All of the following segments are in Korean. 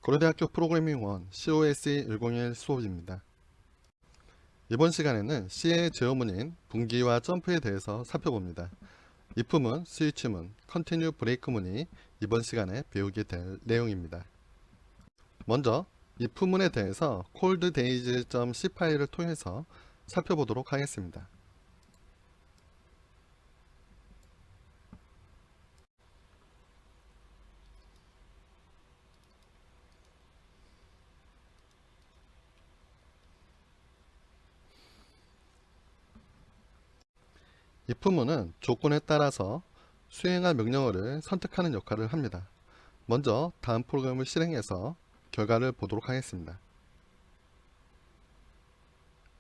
고려대학교 프로그래밍 1 COSE 101 수업입니다. 이번 시간에는 C의 제어문인 분기와 점프에 대해서 살펴봅니다. if문, 스위치문, 컨티뉴 브레이크문이 이번 시간에 배우게 될 내용입니다. 먼저 if문에 대해서 colddays.c 파일을 통해서 살펴보도록 하겠습니다. if문은 조건에 따라서 수행할 명령어를 선택하는 역할을 합니다. 먼저 다음 프로그램을 실행해서 결과를 보도록 하겠습니다.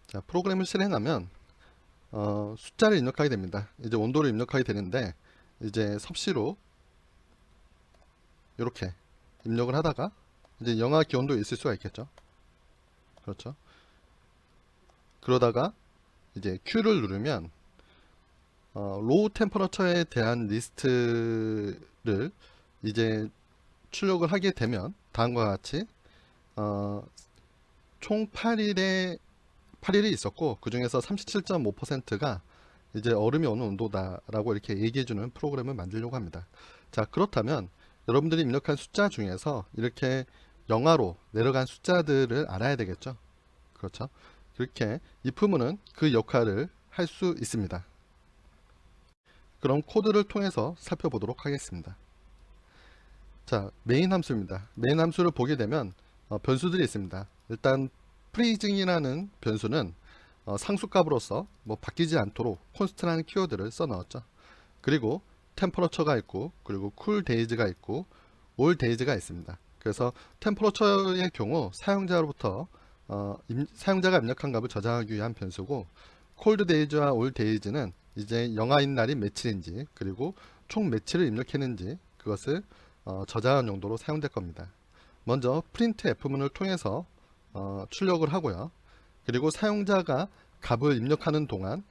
자, 프로그램을 실행하면 숫자를 입력하게 됩니다. 이제 온도를 입력하게 되는데 이제 섭씨로 이렇게 입력을 하다가 이제 영하 기온도 있을 수가 있겠죠. 그렇죠. 그러다가 이제 Q를 누르면 로우 템퍼러처에 대한 리스트를 이제 출력을 하게 되면 다음과 같이 총 8일이 있었고 그 중에서 37.5%가 이제 얼음이 오는 온도다라고 이렇게 얘기해주는 프로그램을 만들려고 합니다. 자, 그렇다면 여러분들이 입력한 숫자 중에서 이렇게 영하로 내려간 숫자들을 알아야 되겠죠. 그렇죠. 그렇게 if문은 그 역할을 할 수 있습니다. 그럼 코드를 통해서 살펴보도록 하겠습니다. 자, 메인 함수입니다. 메인 함수를 보게 되면 변수들이 있습니다. 일단 freezing이라는 변수는 상수값으로서 바뀌지 않도록 const라는 키워드를 써 넣었죠. 그리고 temperature가 있고, 그리고 cool days가 있고, all days가 있습니다. 그래서 temperature의 경우 사용자로부터 사용자가 입력한 값을 저장하기 위한 변수고, cold days와 all days는 이제 영하인 날이 며칠인지, 그리고 총 며칠을 입력했는지 그것을 저장한 용도로 사용될 겁니다. 먼저 printf문을 통해서 출력을 하고요. 그리고 사용자가 값을 입력하는 동안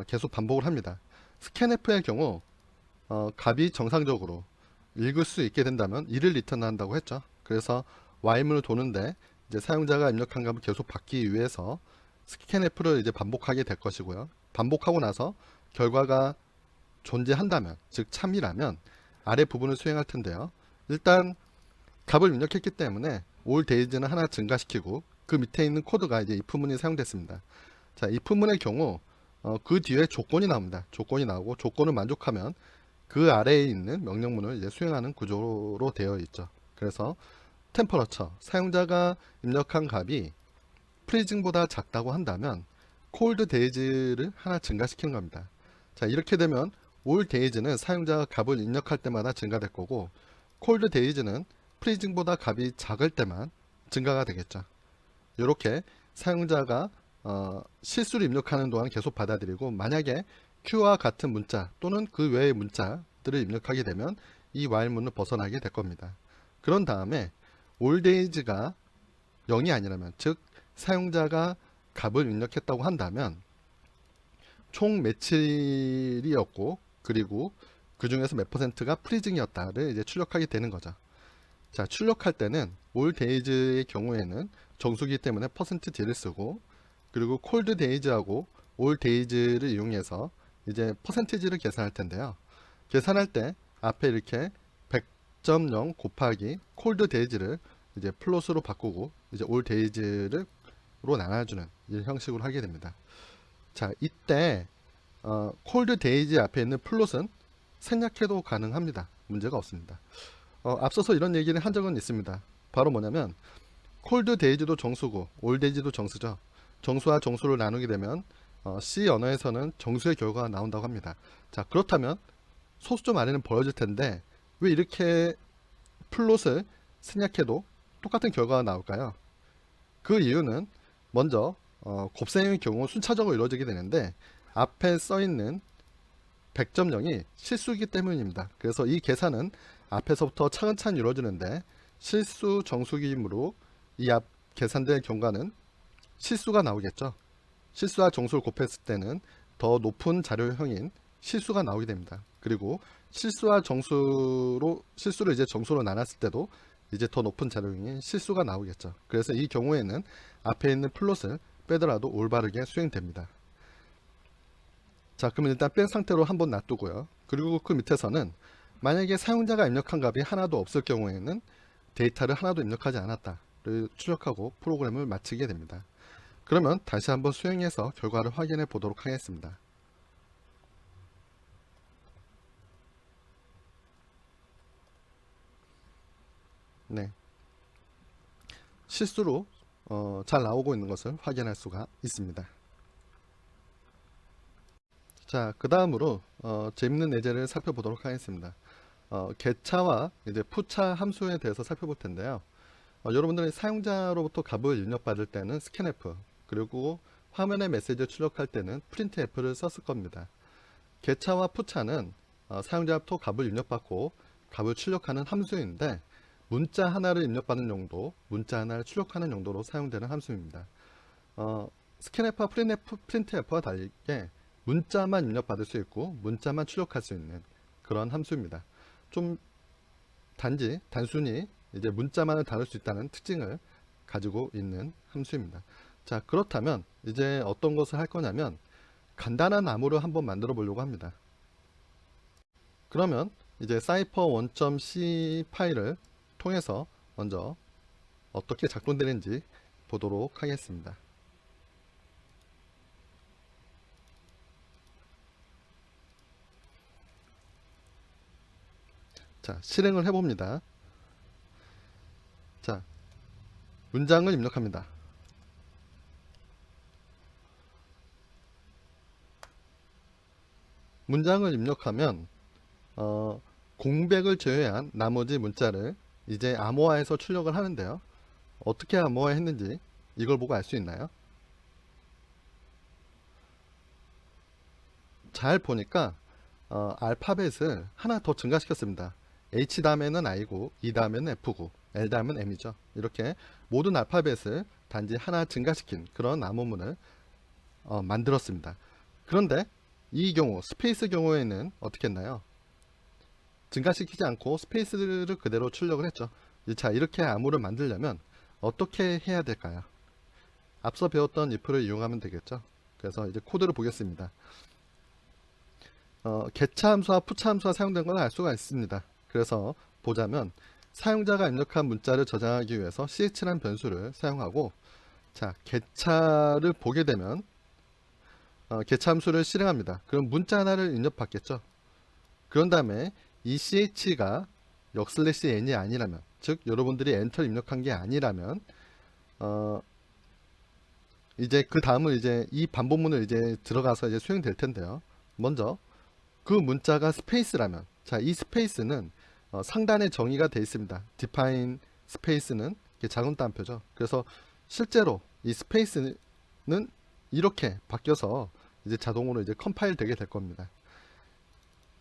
계속 반복을 합니다. scanf의 경우 값이 정상적으로 읽을 수 있게 된다면 1을 리턴한다고 했죠. 그래서 while문을 도는데 이제 사용자가 입력한 값을 계속 받기 위해서 scanf를 이제 반복하게 될 것이고요. 반복하고 나서 결과가 존재한다면, 즉 참이라면 아래 부분을 수행할 텐데요. 일단 값을 입력했기 때문에 all days는 하나 증가시키고 그 밑에 있는 코드가 이제 if문이 사용됐습니다. 자, if문의 경우 그 뒤에 조건이 나옵니다. 조건이 나오고 조건을 만족하면 그 아래에 있는 명령문을 이제 수행하는 구조로 되어 있죠. 그래서 temperature, 사용자가 입력한 값이 freezing보다 작다고 한다면 cold days를 하나 증가시키는 겁니다. 자, 이렇게 되면 all days는 사용자가 값을 입력할 때마다 증가될 거고 cold days는 freezing보다 값이 작을 때만 증가가 되겠죠. 이렇게 사용자가 실수를 입력하는 동안 계속 받아들이고, 만약에 Q와 같은 문자 또는 그 외의 문자들을 입력하게 되면 이 while문을 벗어나게 될 겁니다. 그런 다음에 all days가 0이 아니라면, 즉 사용자가 값을 입력했다고 한다면 총 며칠이었고 그리고 그 중에서 몇 %가 프리징이었다를 이제 출력하게 되는 거죠. 자, 출력할 때는 all days의 경우에는 정수기 때문에 %d를 쓰고, 그리고 cold days하고 all days를 이용해서 이제 %를 계산할 텐데요. 계산할 때 앞에 이렇게 100.0 곱하기 cold days를 이제 플롯으로 바꾸고 이제 all days로 나눠주는 이 형식으로 하게 됩니다. 자, 이때 cold days 앞에 있는 플롯은 생략해도 가능합니다. 문제가 없습니다. 앞서서 이런 얘기를 한 적은 있습니다. 바로 뭐냐면 cold days도 정수고 all days도 정수죠. 정수와 정수를 나누게 되면 C 언어에서는 정수의 결과가 나온다고 합니다. 자, 그렇다면 소수점 아래는 벌어질 텐데 왜 이렇게 플롯을 생략해도 똑같은 결과가 나올까요? 그 이유는 먼저 곱셈의 경우 순차적으로 이루어지게 되는데 앞에 써있는 100.0이 실수이기 때문입니다. 그래서 이 계산은 앞에서부터 차근차근 이루어지는데 실수 정수기이므로 이 앞 계산될 경과는 실수가 나오겠죠. 실수와 정수를 곱했을 때는 더 높은 자료형인 실수가 나오게 됩니다. 그리고 실수와 정수로 실수를 이제 정수로 나눴을 때도 이제 더 높은 자료용이 실수가 나오겠죠. 그래서 이 경우에는 앞에 있는 플롯을 빼더라도 올바르게 수행됩니다. 자, 그러면 일단 뺀 상태로 한번 놔두고요. 그리고 그 밑에서는 만약에 사용자가 입력한 값이 하나도 없을 경우에는 데이터를 하나도 입력하지 않았다를 출력하고 프로그램을 마치게 됩니다. 그러면 다시 한번 수행해서 결과를 확인해 보도록 하겠습니다. 네, 실수로 잘 나오고 있는 것을 확인할 수가 있습니다. 자, 그 다음으로 재밌는 예제를 살펴보도록 하겠습니다. get차와 이제 put차 함수에 대해서 살펴볼 텐데요. 여러분들이 사용자로부터 값을 입력받을 때는 scanf, 그리고 화면에 메시지를 출력할 때는 printf를 썼을 겁니다. get차와 put차는 사용자로부터 값을 입력받고 값을 출력하는 함수인데, 문자 하나를 입력받는 용도, 문자 하나를 출력하는 용도로 사용되는 함수입니다. scanf와 printf와 다르게 문자만 입력받을 수 있고 문자만 출력할 수 있는 그런 함수입니다. 좀 단순히 이제 문자만을 다룰 수 있다는 특징을 가지고 있는 함수입니다. 자, 그렇다면 이제 어떤 것을 할 거냐면 간단한 암호를 한번 만들어 보려고 합니다. 그러면 이제 cipher1.c 파일을 통해서 먼저 어떻게 작동되는지 보도록 하겠습니다. 자, 실행을 해봅니다. 자, 문장을 입력합니다. 문장을 입력하면 공백을 제외한 나머지 문자를 이제 암호화해서 출력을 하는데요. 어떻게 암호화했는지 이걸 보고 알 수 있나요? 잘 보니까 알파벳을 하나 더 증가시켰습니다. H 다음에는 I고, E 다음에는 F고, L 다음은 M이죠. 이렇게 모든 알파벳을 단지 하나 증가시킨 그런 암호문을 만들었습니다. 그런데 이 경우 스페이스 경우에는 어떻게 했나요? 증가시키지 않고 스페이스를 그대로 출력을 했죠. 자, 이렇게 암호를 만들려면 어떻게 해야 될까요? 앞서 배웠던 if를 이용하면 되겠죠. 그래서 이제 코드를 보겠습니다. get차 함수와 put차 함수가 사용된 걸 알 수가 있습니다. 그래서 보자면 사용자가 입력한 문자를 저장하기 위해서 ch라는 변수를 사용하고, 자, get차를 보게 되면 get차 함수를 실행합니다. 그럼 문자 하나를 입력받겠죠. 그런 다음에 이 ch가 \n이 아니라면, 즉 여러분들이 엔터를 입력한 게 아니라면 이제 그 다음은 이제 이 반복문을 이제 들어가서 이제 수행될 텐데요. 먼저 그 문자가 스페이스라면, 자, 이 스페이스는 상단에 정의가 되어 있습니다. define 스페이스는 작은 따옴표죠. 그래서 실제로 이 스페이스는 이렇게 바뀌어서 이제 자동으로 이제 컴파일 되게 될 겁니다.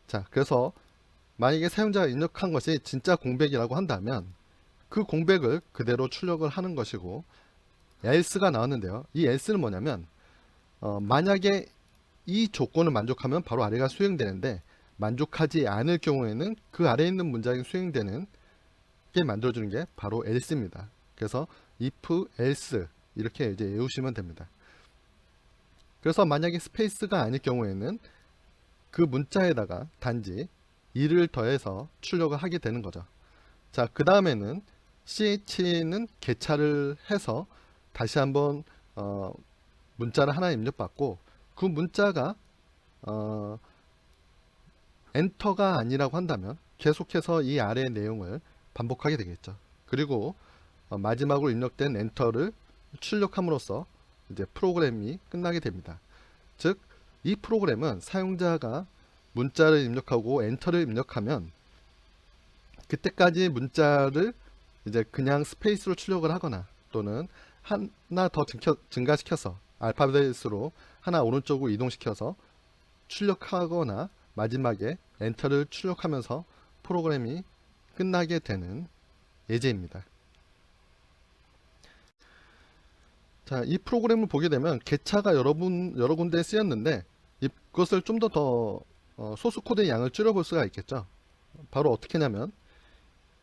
자, 그래서 만약에 사용자가 입력한 것이 진짜 공백이라고 한다면 그 공백을 그대로 출력을 하는 것이고, else가 나왔는데요. 이 else는 뭐냐면 만약에 이 조건을 만족하면 바로 아래가 수행되는데, 만족하지 않을 경우에는 그 아래에 있는 문장이 수행되는 게 만들어주는 게 바로 else입니다. 그래서 if, else 이렇게 이제 외우시면 됩니다. 그래서 만약에 스페이스가 아닐 경우에는 그 문자에다가 단지 2를 더해서 출력을 하게 되는 거죠. 자, 그 다음에는 ch는 get차를 해서 다시 한번 문자를 하나 입력받고, 그 문자가 엔터가 아니라고 한다면 계속해서 이 아래의 내용을 반복하게 되겠죠. 그리고 마지막으로 입력된 엔터를 출력함으로써 이제 프로그램이 끝나게 됩니다. 즉, 이 프로그램은 사용자가 문자를 입력하고 엔터를 입력하면 그때까지 문자를 이제 그냥 스페이스로 출력을 하거나, 또는 하나 더 증가시켜서 알파벳으로 하나 오른쪽으로 이동시켜서 출력하거나, 마지막에 엔터를 출력하면서 프로그램이 끝나게 되는 예제입니다. 자, 이 프로그램을 보게 되면 get차가 여러 군데에 쓰였는데 이것을 좀 더 소스 코드의 양을 줄여볼 수가 있겠죠. 바로 어떻게 하냐면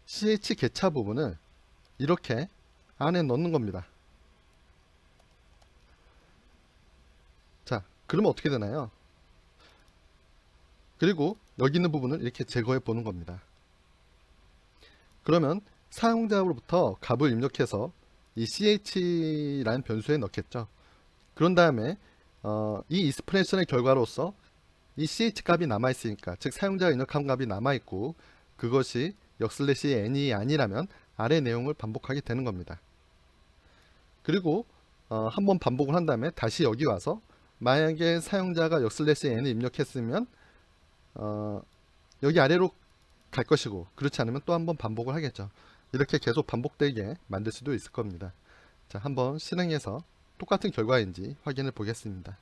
ch 개차 부분을 이렇게 안에 넣는 겁니다. 자, 그러면 어떻게 되나요? 그리고 여기 있는 부분을 이렇게 제거해 보는 겁니다. 그러면 사용자로부터 값을 입력해서 이 ch라는 변수에 넣겠죠. 그런 다음에 이 익스프레션의 결과로서 이 ch 값이 남아있으니까, 즉 사용자가 입력한 값이 남아있고 그것이 역슬래시 n이 아니라면 아래 내용을 반복하게 되는 겁니다. 그리고 한번 반복을 한 다음에 다시 여기 와서 만약에 사용자가 역슬래시 n을 입력했으면 여기 아래로 갈 것이고, 그렇지 않으면 또 한번 반복을 하겠죠. 이렇게 계속 반복되게 만들 수도 있을 겁니다. 자, 한번 실행해서 똑같은 결과인지 확인해 보겠습니다.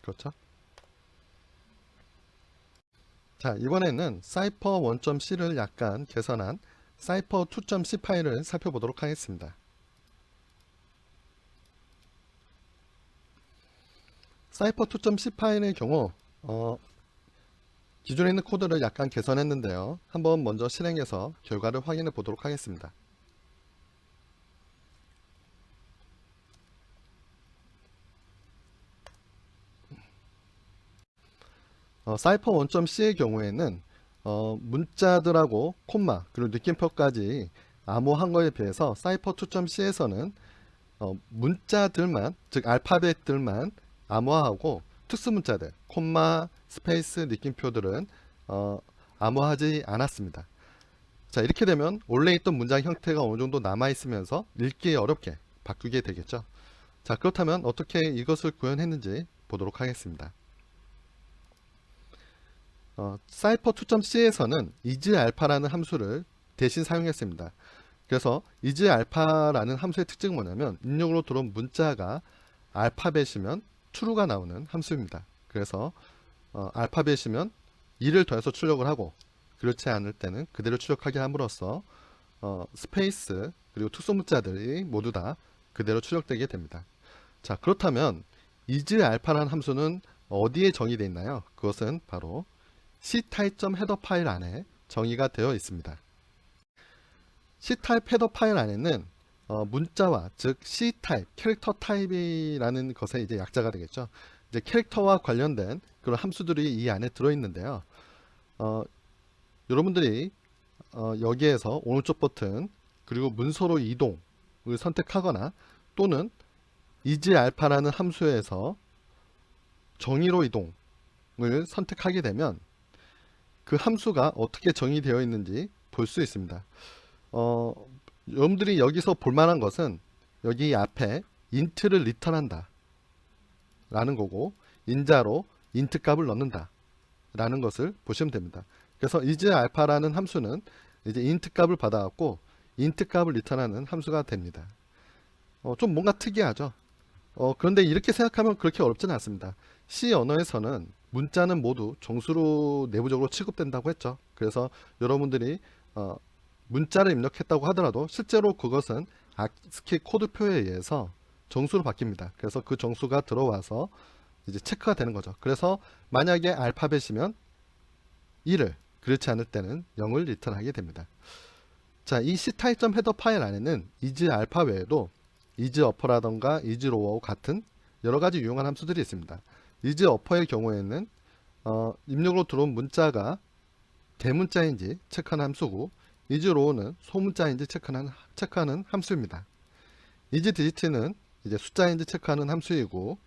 그렇죠? 자, 이번에는 사이퍼 1.c를 약간 개선한 사이퍼 2.c 파일을 살펴보도록 하겠습니다. 사이퍼 2.c 파일의 경우 기존에 있는 코드를 약간 개선했는데요. 한번 먼저 실행해서 결과를 확인해 보도록 하겠습니다. 사이퍼 1.c의 경우에는 문자들하고 콤마 그리고 느낌표까지 암호한 거에 비해서 사이퍼 2.c에서는 문자들만, 즉 알파벳들만 암호화하고 특수 문자들, 콤마, 스페이스, 느낌표들은 암호하지 않았습니다. 자, 이렇게 되면 원래 있던 문장 형태가 어느 정도 남아 있으면서 읽기 어렵게 바꾸게 되겠죠. 자, 그렇다면 어떻게 이것을 구현했는지 보도록 하겠습니다. 사이퍼 2.c에서는 isAlpha라는 함수를 대신 사용했습니다. 그래서 isAlpha라는 함수의 특징은 뭐냐면 입력으로 들어온 문자가 알파벳이면 true가 나오는 함수입니다. 그래서 알파벳이면 2를 더해서 출력을 하고, 그렇지 않을 때는 그대로 출력하게 함으로써 스페이스 그리고 특수 문자들이 모두 다 그대로 출력되게 됩니다. 자, 그렇다면 isAlpha라는 함수는 어디에 정의되어 있나요? 그것은 바로 ctype.header 파일 안에 정의가 되어 있습니다. ctype 헤더 파일 안에는 문자와, 즉 ctype, 캐릭터 타입이라는 것의 이제 약자가 되겠죠. 이제 캐릭터와 관련된 그런 함수들이 이 안에 들어 있는데요. 여러분들이 여기에서 오른쪽 버튼 그리고 문서로 이동을 선택하거나 또는 isAlpha라는 함수에서 정의로 이동을 선택하게 되면 그 함수가 어떻게 정의되어 있는지 볼 수 있습니다. 여러분들이 여기서 볼만한 것은 여기 앞에 int를 리턴한다 라는 거고, 인자로 int 값을 넣는다 라는 것을 보시면 됩니다. 그래서 isAlpha라는 함수는 이제 int 값을 받아갖고 int 값을 리턴하는 함수가 됩니다. 좀 뭔가 특이하죠. 그런데 이렇게 생각하면 그렇게 어렵지는 않습니다. C 언어에서는 문자는 모두 정수로 내부적으로 취급된다고 했죠. 그래서 여러분들이 문자를 입력했다고 하더라도 실제로 그것은 ASCII 코드표에 의해서 정수로 바뀝니다. 그래서 그 정수가 들어와서 이제 체크가 되는 거죠. 그래서 만약에 알파벳이면 1을, 그렇지 않을 때는 0을 리턴하게 됩니다. 자, 이 ctype.header 파일 안에는 isAlpha 외에도 isUpper라던가 isLower와 같은 여러 가지 유용한 함수들이 있습니다. isUpper의 경우에는 입력으로 들어온 문자가 대문자인지 체크하는 함수고, isLower는 소문자인지 체크하는 함수입니다. isDigit는 이제 숫자인지 체크하는 함수이고,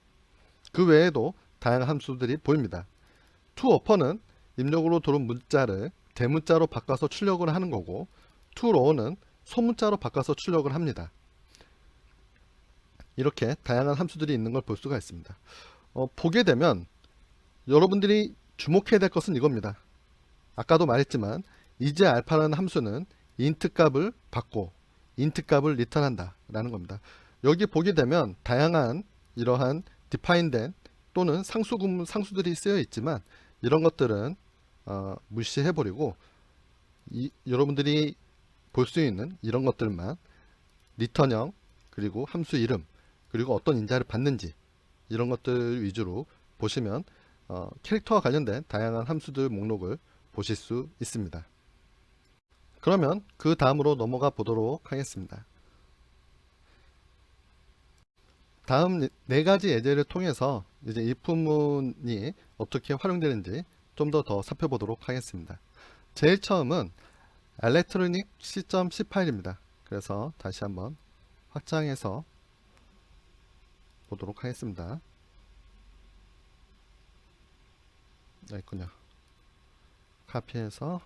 그 외에도 다양한 함수들이 보입니다. toUpper는 입력으로 들어온 문자를 대문자로 바꿔서 출력을 하는 거고, toLower는 소문자로 바꿔서 출력을 합니다. 이렇게 다양한 함수들이 있는 걸 볼 수가 있습니다. 보게 되면 여러분들이 주목해야 될 것은 이겁니다. 아까도 말했지만 isAlpha라는 함수는 int 값을 받고 int 값을 리턴한다 라는 겁니다. 여기 보게 되면 다양한 이러한 define된 또는 상수들이 쓰여 있지만 이런 것들은 무시해 버리고 여러분들이 볼 수 있는 이런 것들만 리턴형, 그리고 함수 이름, 그리고 어떤 인자를 받는지 이런 것들 위주로 보시면 캐릭터와 관련된 다양한 함수들 목록을 보실 수 있습니다. 그러면 그 다음으로 넘어가 보도록 하겠습니다. 다음 네 가지 예제를 통해서 이제 if문이 어떻게 활용되는지 좀 더 살펴보도록 하겠습니다. 제일 처음은 electronic C.C 파일입니다. 그래서 다시 한번 확장해서 보도록 하겠습니다. 네, 있군요. 카피해서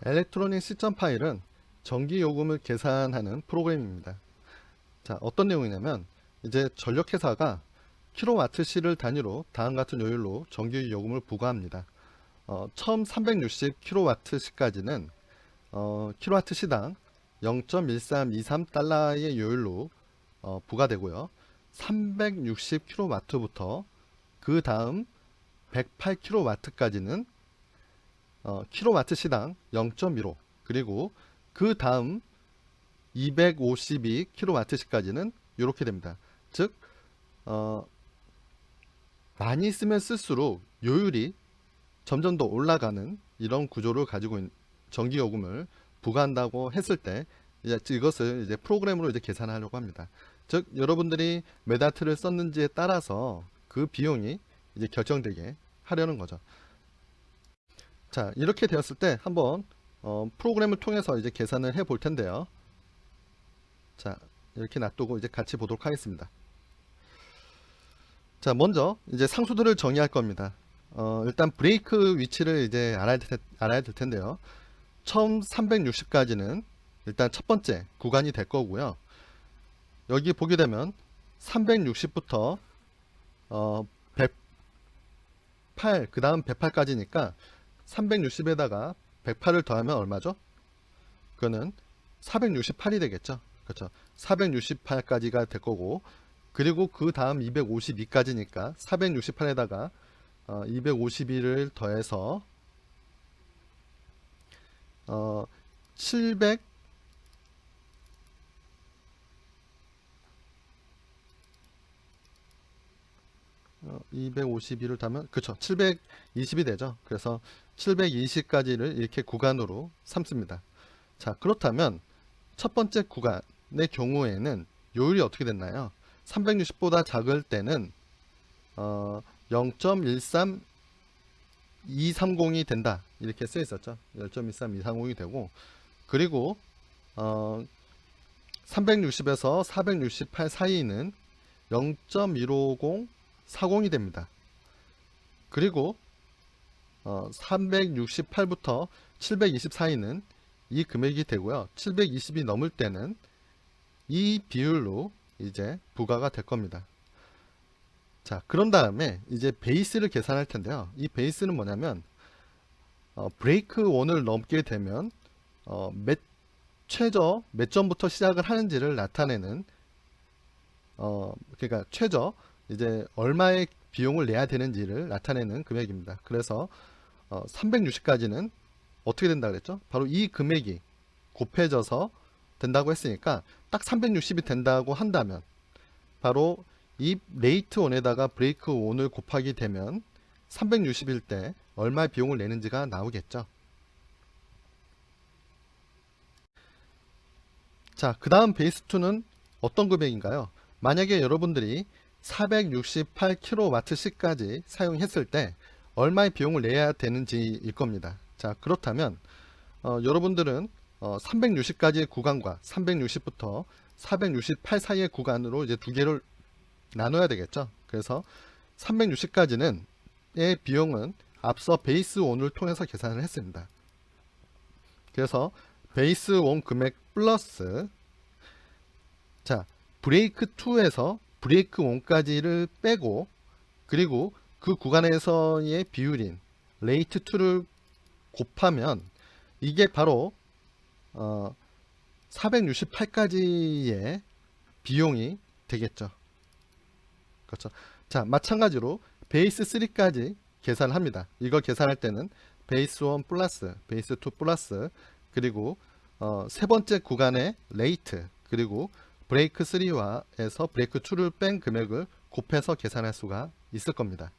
electronic C.C 파일은 전기 요금을 계산하는 프로그램입니다. 자, 어떤 내용이냐면 이제 전력회사가 킬로와트시를 단위로 다음 같은 요율로 전기 요금을 부과합니다. 처음 360kW시까지는 킬로와트시당 0.1323달러의 요율로 부과되고요. 360kW부터 그 다음 108kW까지는 킬로와트시당 0.15, 그리고 그 다음 252kW시까지는 이렇게 됩니다. 즉 많이 쓰면 쓸수록 요율이 점점 더 올라가는 이런 구조를 가지고 있는 전기요금을 부과한다고 했을 때 이제 이것을 이제 프로그램으로 이제 계산하려고 합니다. 즉 여러분들이 몇 와트를 썼는지에 따라서 그 비용이 이제 결정되게 하려는 거죠. 자, 이렇게 되었을 때 한번 프로그램을 통해서 이제 계산을 해 볼 텐데요. 자, 이렇게 놔두고 이제 같이 보도록 하겠습니다. 자, 먼저 이제 상수들을 정의할 겁니다. 일단 브레이크 위치를 이제 알아야 될 텐데요. 처음 360까지는 일단 첫 번째 구간이 될 거고요. 여기 보게 되면 360부터 108, 그 다음 108까지니까 360에다가 108을 더하면 얼마죠? 그거는 468이 되겠죠. 그렇죠. 468까지가 될 거고, 그리고 그 다음 252까지니까 468에다가 251을 더해서 700 251을 더하면 그쵸 720이 되죠. 그래서 720까지를 이렇게 구간으로 삼습니다. 자, 그렇다면 첫 번째 구간의 경우에는 요율이 어떻게 됐나요? 360보다 작을 때는 0.13230이 된다 이렇게 써 있었죠. 0.13230이 되고, 그리고 360에서 468 사이는 0.15040이 됩니다. 그리고 368부터 720 사이는 이 금액이 되고요. 720이 넘을 때는 이 비율로 이제 부과가 될 겁니다. 자, 그런 다음에 이제 베이스를 계산할 텐데요. 이 베이스는 뭐냐면 브레이크 1을 넘게 되면 몇 점부터 시작을 하는지를 나타내는 그러니까 최저 이제 얼마의 비용을 내야 되는지를 나타내는 금액입니다. 그래서 360까지는 어떻게 된다 그랬죠? 바로 이 금액이 곱해져서 된다고 했으니까 딱 360이 된다고 한다면 바로 이 레이트 1에다가 브레이크 1을 곱하게 되면 360일 때 얼마 비용을 내는지가 나오겠죠. 자, 그 다음 베이스 2는 어떤 금액인가요? 만약에 여러분들이 468kW시까지 사용했을 때 얼마의 비용을 내야 되는지일 겁니다. 자, 그렇다면 여러분들은 360까지의 구간과 360부터 468 사이의 구간으로 이제 두 개를 나눠야 되겠죠. 그래서 360까지는 의 비용은 앞서 베이스 1을 통해서 계산을 했습니다. 그래서 베이스 1 금액 플러스, 자, 브레이크 2에서 브레이크 1까지를 빼고, 그리고 그 구간에서의 비율인 레이트 2를 곱하면 이게 바로 468까지의 비용이 되겠죠. 그렇죠. 자, 마찬가지로 베이스 3까지 계산을 합니다. 이걸 계산할 때는 베이스 1 플러스 베이스 2 플러스, 그리고 세 번째 구간의 레이트, 그리고 브레이크 3에서 브레이크 2를 뺀 금액을 곱해서 계산할 수가 있을 겁니다.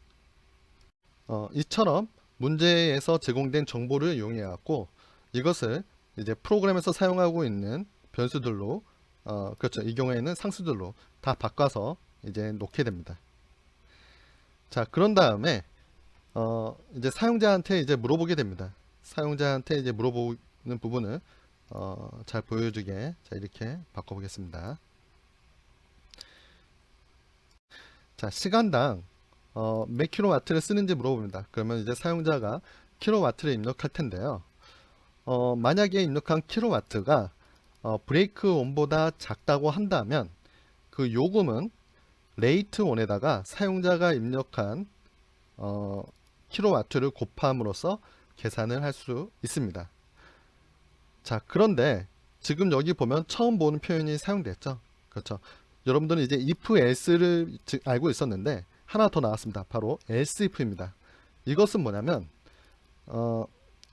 이처럼 문제에서 제공된 정보를 이용해 갖고 이것을 이제 프로그램에서 사용하고 있는 변수들로 그렇죠. 이 경우에는 상수들로 다 바꿔서 이제 놓게 됩니다. 자, 그런 다음에 이제 사용자한테 이제 물어보게 됩니다. 사용자한테 이제 물어보는 부분을 잘 보여주게 자 이렇게 바꿔보겠습니다. 자, 시간당 몇 킬로와트를 쓰는지 물어봅니다. 그러면 이제 사용자가 킬로와트를 입력할 텐데요. 만약에 입력한 킬로와트가 브레이크 온보다 작다고 한다면 그 요금은 레이트 온에다가 사용자가 입력한 킬로와트를 곱함으로써 계산을 할 수 있습니다. 자, 그런데 지금 여기 보면 처음 보는 표현이 사용됐죠. 그렇죠. 여러분들은 이제 if else를 알고 있었는데 하나 더 나왔습니다. 바로 else if입니다. 이것은 뭐냐면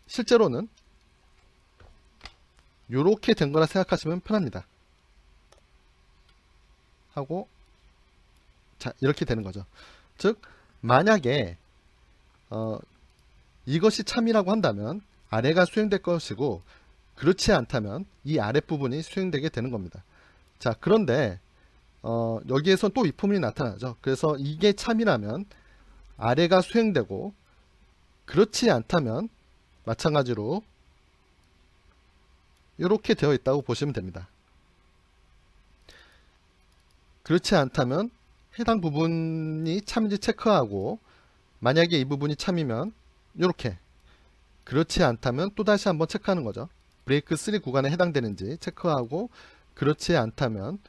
실제로는 이렇게 된 거라 생각하시면 편합니다. 하고 자 이렇게 되는 거죠. 즉 만약에 이것이 참이라고 한다면 아래가 수행될 것이고 그렇지 않다면 이 아랫부분이 수행되게 되는 겁니다. 자, 그런데 여기에선 또 if문이 나타나죠. 그래서 이게 참이라면 아래가 수행되고 그렇지 않다면 마찬가지로 이렇게 되어 있다고 보시면 됩니다. 그렇지 않다면 해당 부분이 참인지 체크하고 만약에 이 부분이 참이면 이렇게 그렇지 않다면 또다시 한번 체크하는 거죠. 브레이크 3 구간에 해당되는지 체크하고 그렇지 않다면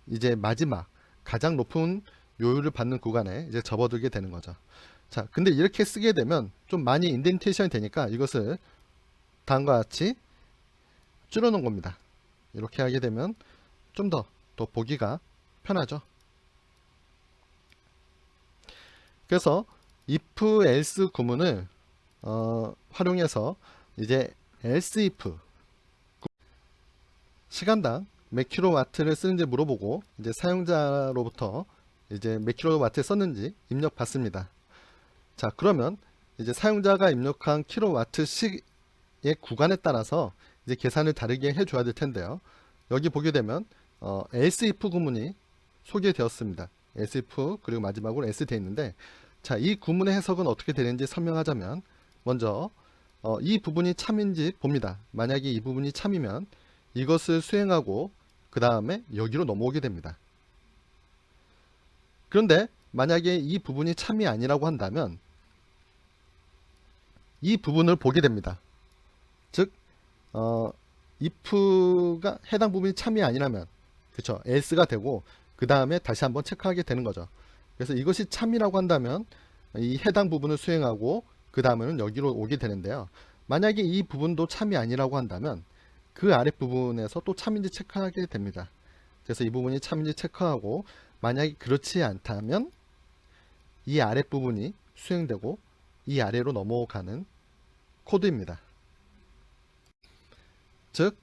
이제 마지막 가장 높은 요율을 받는 구간에 이제 접어들게 되는 거죠. 자, 근데 이렇게 쓰게 되면 좀 많이 인덴테이션이 되니까 이것을 다음과 같이 줄여놓은 겁니다. 이렇게 하게 되면 좀 더 보기가 편하죠. 그래서 if else 구문을 활용해서 이제 else if 시간당 몇 킬로와트를 쓰는지 물어보고 이제 사용자로부터 이제 몇 킬로와트 썼는지 입력 받습니다. 자, 그러면 이제 사용자가 입력한 킬로와트씩의 구간에 따라서 이제 계산을 다르게 해줘야 될 텐데요. 여기 보게 되면 else if 구문이 소개되었습니다. else if 그리고 마지막으로 else 되어 있는데 자, 이 구문의 해석은 어떻게 되는지 설명하자면 먼저 이 부분이 참인지 봅니다. 만약에 이 부분이 참이면 이것을 수행하고 그 다음에 여기로 넘어오게 됩니다. 그런데 만약에 이 부분이 참이 아니라고 한다면 이 부분을 보게 됩니다. 즉 if가 해당 부분이 참이 아니라면 그쵸 else가 되고 그 다음에 다시 한번 체크하게 되는 거죠. 그래서 이것이 참이라고 한다면 이 해당 부분을 수행하고 그 다음에는 여기로 오게 되는데요. 만약에 이 부분도 참이 아니라고 한다면 그 아랫부분에서 또 참인지 체크하게 됩니다. 그래서 이 부분이 참인지 체크하고 만약에 그렇지 않다면 이 아랫부분이 수행되고 이 아래로 넘어가는 코드입니다. 즉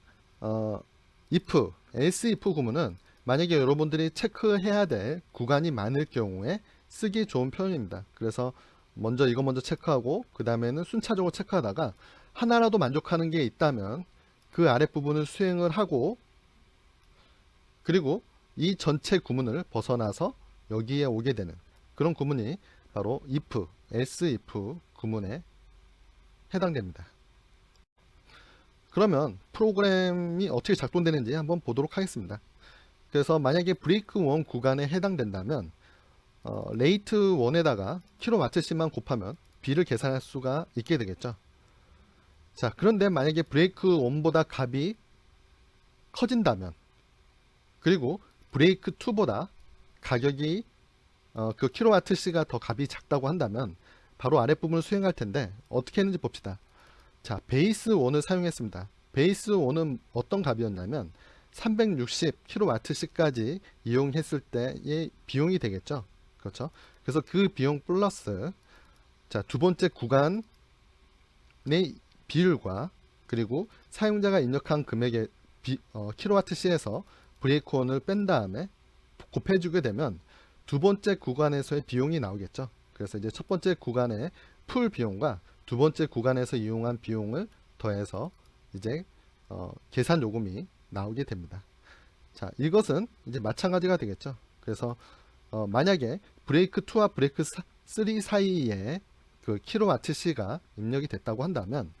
if, else if 구문은 만약에 여러분들이 체크해야 될 구간이 많을 경우에 쓰기 좋은 표현입니다. 그래서 먼저 이거 먼저 체크하고 그 다음에는 순차적으로 체크하다가 하나라도 만족하는 게 있다면 그 아랫부분을 수행을 하고 그리고 이 전체 구문을 벗어나서 여기에 오게 되는 그런 구문이 바로 if, else if 구문에 해당됩니다. 그러면 프로그램이 어떻게 작동되는지 한번 보도록 하겠습니다. 그래서 만약에 브레이크 1 구간에 해당된다면 레이트 1에다가 킬로와트씩만 곱하면 B를 계산할 수가 있게 되겠죠. 자, 그런데 만약에 브레이크 1보다 값이 커진다면 그리고 브레이크 2보다 가격이 그 킬로와트시가 더 값이 작다고 한다면 바로 아랫부분을 수행할 텐데 어떻게 했는지 봅시다. 자, 베이스 1을 사용했습니다. 베이스 1은 어떤 값이었냐면 360 킬로와트시까지 이용했을 때의 비용이 되겠죠. 그렇죠. 그래서 그 비용 플러스 자, 두 번째 구간의 비율과 그리고 사용자가 입력한 금액의 킬로와트시에서 브레이크 1을 뺀 다음에 곱해주게 되면 두 번째 구간에서의 비용이 나오겠죠. 그래서 이제 첫 번째 구간의 풀 비용과 두 번째 구간에서 이용한 비용을 더해서 이제 계산 요금이 나오게 됩니다. 자, 이것은 이제 마찬가지가 되겠죠. 그래서 만약에 브레이크 2와 브레이크 3 사이에 그 킬로와트 C가 입력이 됐다고 한다면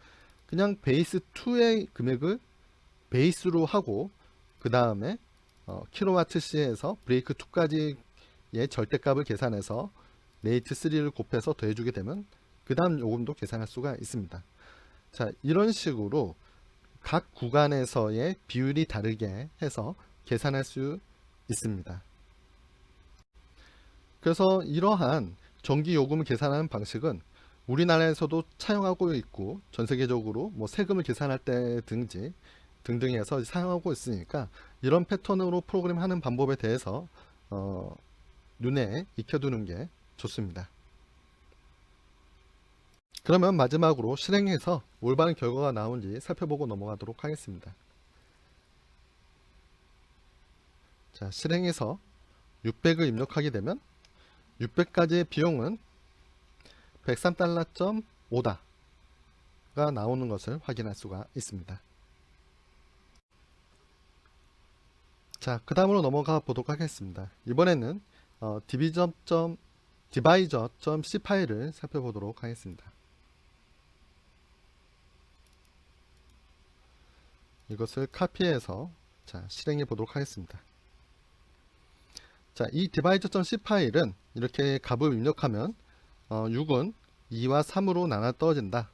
그냥 베이스 2의 금액을 베이스로 하고 그 다음에 킬로와트 C에서 브레이크 2까지의 절대값을 계산해서 레이트 3를 곱해서 더해주게 되면 그 다음 요금도 계산할 수가 있습니다. 자, 이런 식으로 각 구간에서의 비율이 다르게 해서 계산할 수 있습니다. 그래서 이러한 전기 요금을 계산하는 방식은 우리나라에서도 차용하고 있고 전 세계적으로 뭐 세금을 계산할 때 등등해서 사용하고 있으니까 이런 패턴으로 프로그램 하는 방법에 대해서 눈에 익혀두는 게 좋습니다. 그러면 마지막으로 실행해서 올바른 결과가 나온지 살펴보고 넘어가도록 하겠습니다. 자, 실행해서 600을 입력하게 되면 600까지의 비용은 103.5다가 나오는 것을 확인할 수가 있습니다. 자, 그 다음으로 넘어가 보도록 하겠습니다. 이번에는 divisor.c 파일을 살펴보도록 하겠습니다. 이것을 카피해서 실행해 보도록 하겠습니다. 자, 이 divisor.c 파일은 이렇게 값을 입력하면 6은 2와 3으로 나눠 떨어진다.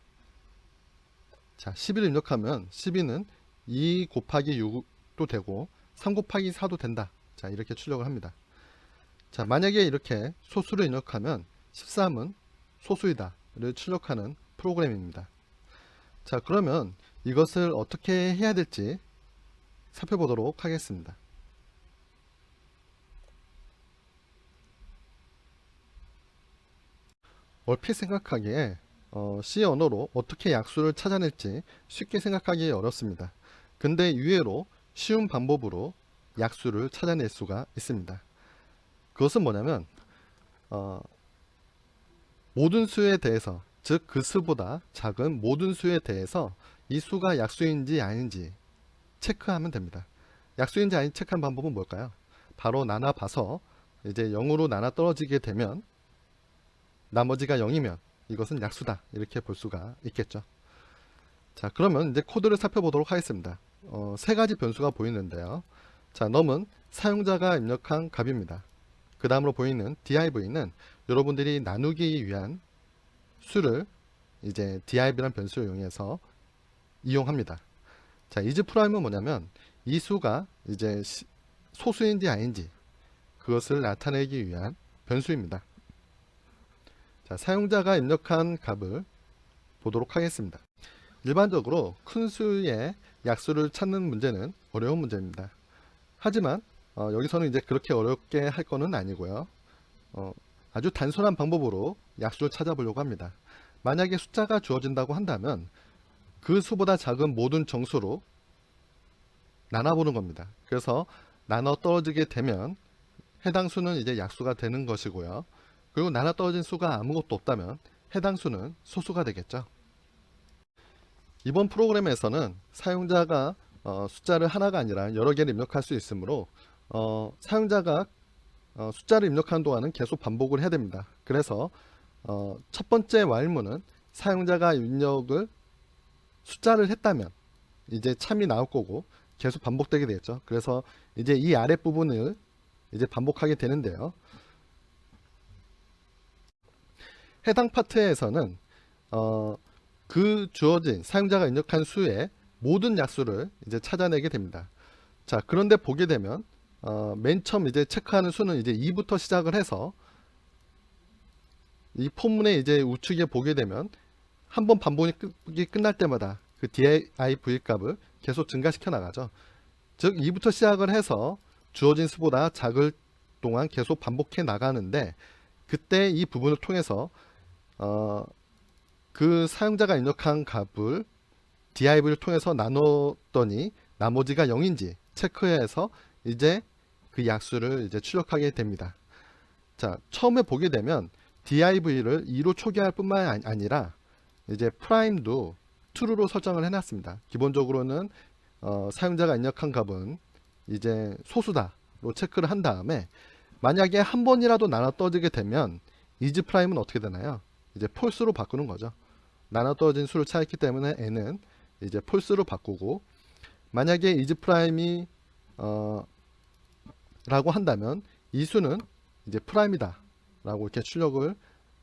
자, 12를 입력하면 12는 2 곱하기 6도 되고 3 곱하기 4도 된다. 자, 이렇게 출력을 합니다. 자, 만약에 이렇게 소수를 입력하면 13은 소수이다를 출력하는 프로그램입니다. 자, 그러면 이것을 어떻게 해야 될지 살펴보도록 하겠습니다. 얼핏 생각하기에 C 언어로 어떻게 약수를 찾아낼지 쉽게 생각하기 어렵습니다. 근데 의외로 쉬운 방법으로 약수를 찾아낼 수가 있습니다. 그것은 뭐냐면 모든 수에 대해서, 즉 그 수보다 작은 모든 수에 대해서 이 수가 약수인지 아닌지 체크하면 됩니다. 약수인지 아닌지 체크하는 방법은 뭘까요? 바로 나눠 봐서 이제 0으로 나눠 떨어지게 되면 나머지가 0이면 이것은 약수다, 이렇게 볼 수가 있겠죠. 자, 그러면 이제 코드를 살펴보도록 하겠습니다. 세 가지 변수가 보이는데요. 자, num은 사용자가 입력한 값입니다. 그 다음으로 보이는 div는 여러분들이 나누기 위한 수를 이제 div라는 변수를 이용해서 이용합니다. 자, isPrime은 뭐냐면 이 수가 이제 소수인지 아닌지 그것을 나타내기 위한 변수입니다. 자, 사용자가 입력한 값을 보도록 하겠습니다. 일반적으로 큰 수의 약수를 찾는 문제는 어려운 문제입니다. 하지만 여기서는 이제 그렇게 어렵게 할 거는 아니고요. 아주 단순한 방법으로 약수를 찾아보려고 합니다. 만약에 숫자가 주어진다고 한다면 그 수보다 작은 모든 정수로 나눠보는 겁니다. 그래서 나눠 떨어지게 되면 해당 수는 이제 약수가 되는 것이고요. 그리고 나눠 떨어진 수가 아무것도 없다면 해당 수는 소수가 되겠죠. 이번 프로그램에서는 사용자가 숫자를 하나가 아니라 여러 개를 입력할 수 있으므로 사용자가 숫자를 입력하는 동안은 계속 반복을 해야 됩니다. 그래서 첫 번째 while문은 사용자가 입력을 숫자를 했다면 이제 참이 나올 거고 계속 반복되게 되겠죠. 그래서 이제 이 아랫부분을 이제 반복하게 되는데요. 해당 파트에서는 그 주어진 사용자가 입력한 수의 모든 약수를 이제 찾아내게 됩니다. 자, 그런데 보게 되면 맨 처음 이제 체크하는 수는 이제 2부터 시작을 해서 이 포문의 이제 우측에 보게 되면 한번 반복이 끝날 때마다 그 div 값을 계속 증가시켜 나가죠. 즉 2부터 시작을 해서 주어진 수보다 작을 동안 계속 반복해 나가는데 그때 이 부분을 통해서 그 사용자가 입력한 값을 div를 통해서 나눴더니 나머지가 0인지 체크해서 이제 그 약수를 이제 출력하게 됩니다. 자, 처음에 보게 되면 div를 2로 초기화할 뿐만 아니라 이제 prime도 true로 설정을 해놨습니다. 기본적으로는 사용자가 입력한 값은 이제 소수다로 체크를 한 다음에 만약에 한 번이라도 나눠 떨어지게 되면 is prime은 어떻게 되나요? 이제 false로 바꾸는 거죠. 나눠 떨어진 수를 찾았기 때문에 n은 이제 false로 바꾸고, 만약에 is prime이 라고 한다면 이 수는 이제 프라임이다 라고 이렇게 출력을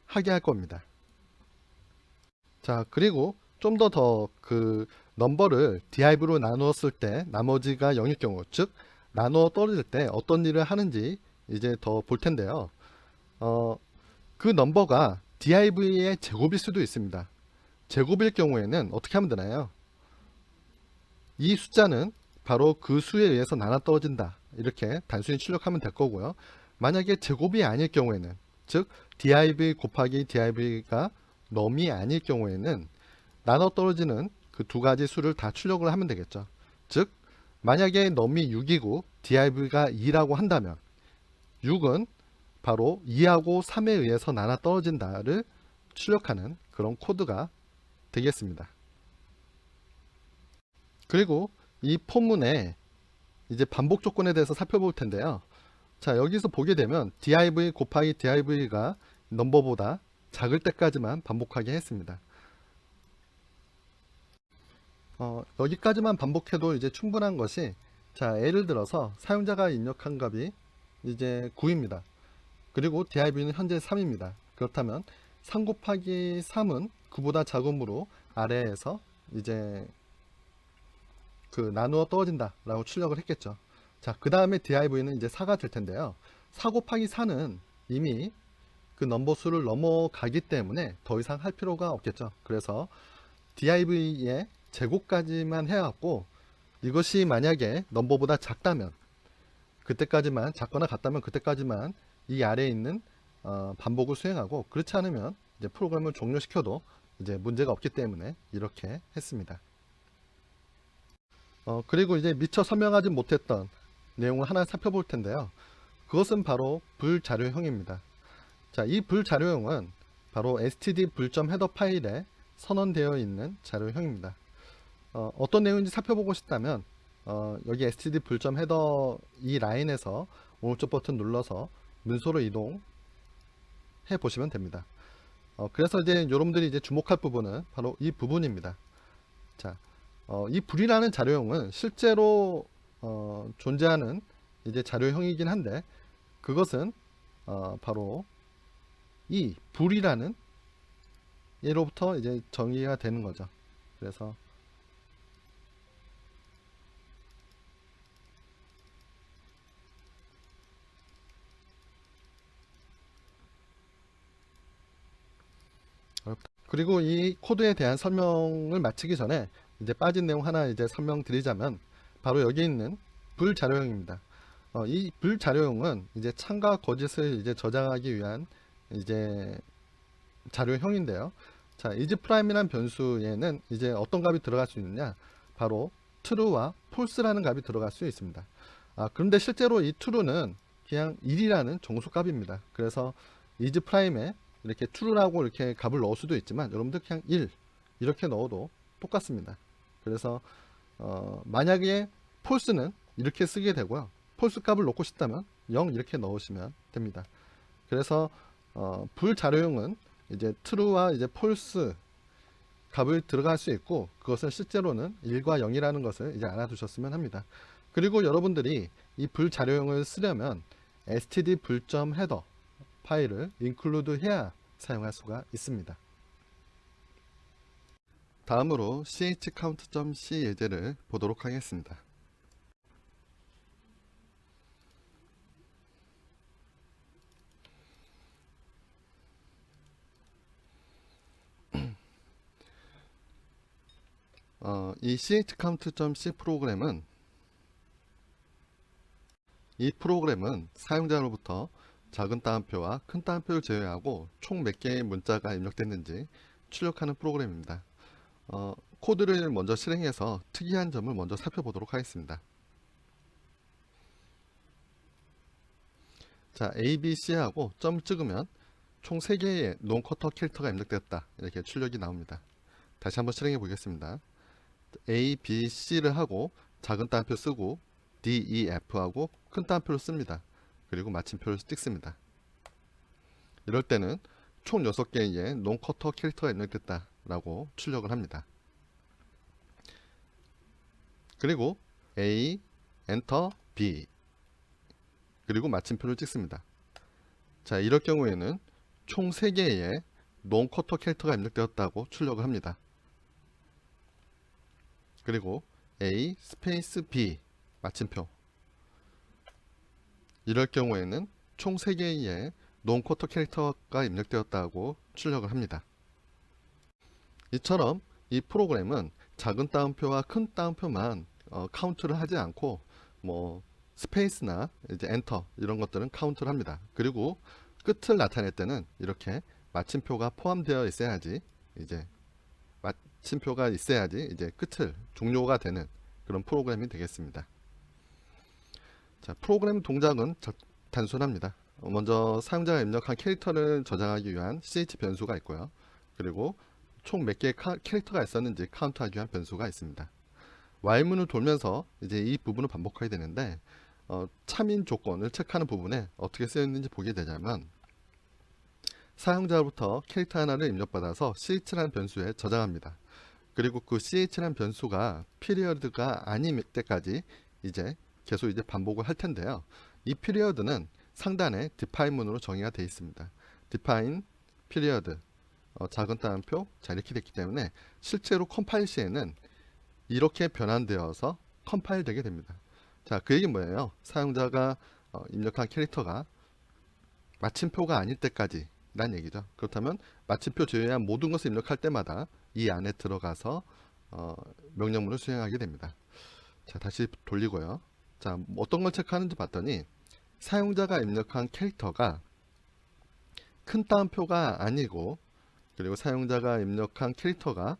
하게 할 겁니다. 자, 그리고 좀 더 그 넘버를 div로 나누었을 때 나머지가 0일 경우, 즉 나누어 떨어질 때 어떤 일을 하는지 이제 더 볼 텐데요. 그 넘버가 div의 제곱일 수도 있습니다. 제곱일 경우에는 어떻게 하면 되나요? 이 숫자는 바로 그 수에 의해서 나눠 떨어진다, 이렇게 단순히 출력하면 될 거고요. 만약에 제곱이 아닐 경우에는, 즉 div 곱하기 div가 넘이 아닐 경우에는 나눠 떨어지는 그 두 가지 수를 다 출력을 하면 되겠죠. 즉 만약에 넘이 6이고 div가 2라고 한다면 6은 바로 2하고 3에 의해서 나눠 떨어진다를 출력하는 그런 코드가 되겠습니다. 그리고 이 포문에 이제 반복 조건에 대해서 살펴볼 텐데요. 자, 여기서 보게 되면 div 곱하기 div가 넘버보다 작을 때까지만 반복하게 했습니다. 여기까지만 반복해도 이제 충분한 것이, 자, 예를 들어서 사용자가 입력한 값이 이제 9입니다. 그리고 div는 현재 3입니다. 그렇다면 3 곱하기 3은 9보다 작으므로 아래에서 이제 그 나누어 떨어진다 라고 출력을 했겠죠. 자, 그 다음에 div는 이제 4가 될 텐데요. 4 곱하기 4는 이미 그 넘버 수를 넘어가기 때문에 더 이상 할 필요가 없겠죠. 그래서 div의 제곱까지만 해왔고, 이것이 만약에 넘버보다 작다면 그때까지만, 작거나 같다면 그때까지만 이 아래에 있는 반복을 수행하고, 그렇지 않으면 이제 프로그램을 종료시켜도 이제 문제가 없기 때문에 이렇게 했습니다. 그리고 이제 미처 설명하지 못했던 내용을 하나 살펴볼 텐데요. 그것은 바로 불자료형입니다. 자, 이 불자료형은 바로 std 불점 헤더 파일에 선언되어 있는 자료형입니다. 어떤 내용인지 살펴보고 싶다면 여기 std 불점 헤더 이 라인에서 오른쪽 버튼 눌러서 문서로 이동해 보시면 됩니다. 그래서 이제 여러분들이 이제 주목할 부분은 바로 이 부분입니다. 자, 이 불이라는 자료형은 실제로 존재하는 이제 자료형이긴 한데, 그것은 바로 이 불이라는 예로부터 이제 정의가 되는 거죠. 그래서 그리고 이 코드에 대한 설명을 마치기 전에 이제 빠진 내용 하나 이제 설명드리자면, 바로 여기 있는 불자료형입니다. 이 불자료형은 이제 참과 거짓을 이제 저장하기 위한 이제 자료형인데요. 자, isPrime이라는 변수에는 이제 어떤 값이 들어갈 수 있느냐, 바로 true와 false라는 값이 들어갈 수 있습니다. 그런데 실제로 이 true는 그냥 1이라는 정수값입니다. 그래서 isPrime에 이렇게 true라고 이렇게 값을 넣을 수도 있지만, 여러분들 그냥 1 이렇게 넣어도 똑같습니다. 그래서 만약에 false는 이렇게 쓰게 되고요. false 값을 넣고 싶다면 0 이렇게 넣으시면 됩니다. 그래서 불자료형은 이제 true와 이제 false 값을 들어갈 수 있고, 그것은 실제로는 1과 0이라는 것을 이제 알아두셨으면 합니다. 그리고 여러분들이 이 불자료형을 쓰려면 std 불점 헤더 파일을 include 해야 사용할 수가 있습니다. 다음으로 chcount.c 예제를 보도록 하겠습니다. 이 chcount.c 프로그램은 사용자로부터 작은 따옴표와 큰 따옴표를 제외하고 총 몇 개의 문자가 입력됐는지 출력하는 프로그램입니다. 코드를 먼저 실행해서 특이한 점을 먼저 살펴보도록 하겠습니다. 자, A, B, C하고 점 찍으면 총 3개의 논커터 캐릭터가 입력되었다. 이렇게 출력이 나옵니다. 다시 한번 실행해 보겠습니다. A, B, C를 하고 작은 따옴표 쓰고 D, E, F하고 큰 따옴표를 씁니다. 그리고 마침표를 찍습니다. 이럴 때는 총 6개의 논커터 캐릭터가 입력됐다 라고 출력을 합니다. 그리고 A, 엔터, B 그리고 마침표를 찍습니다. 자, 이럴 경우에는 총 3개의 논커터 캐릭터가 입력되었다고 출력을 합니다. 그리고 A 스페이스 B 마침표. 이럴 경우에는 총 3개의 논커터 캐릭터가 입력되었다고 출력을 합니다. 이처럼 이 프로그램은 작은 따옴표와 큰 따옴표만 카운트를 하지 않고 뭐 스페이스나 이제 엔터 이런 것들은 카운트를 합니다. 그리고 끝을 나타낼 때는 이렇게 마침표가 포함되어 있어야지 이제 끝을 종료가 되는 그런 프로그램이 되겠습니다. 자, 프로그램 동작은 단순합니다. 먼저 사용자가 입력한 캐릭터를 저장하기 위한 ch 변수가 있고요. 그리고 총 몇 개의 캐릭터가 있었는지 카운트하기 위한 변수가 있습니다. while문을 돌면서 이제 이 부분을 반복하게 되는데 참인 조건을 체크하는 부분에 어떻게 쓰였는지 보게 되자면 사용자로부터 캐릭터 하나를 입력받아서 ch라는 변수에 저장합니다. 그리고 그 ch라는 변수가 피리어드가 아닐 때까지 이제 계속 이제 반복을 할 텐데요. 이 피리어드는 상단에 define문으로 정의가 되어 있습니다. define period 작은 따옴표 자 이렇게 됐기 때문에 실제로 컴파일 시에는 이렇게 변환되어서 컴파일 되게 됩니다. 자, 그 얘기는 뭐예요? 사용자가 입력한 캐릭터가 마침표가 아닐 때까지 라는 얘기죠. 그렇다면 마침표 제외한 모든 것을 입력할 때마다 이 안에 들어가서 명령문을 수행하게 됩니다. 자, 다시 돌리고요. 자, 어떤 걸 체크하는지 봤더니 사용자가 입력한 캐릭터가 큰 따옴표가 아니고 그리고 사용자가 입력한 캐릭터가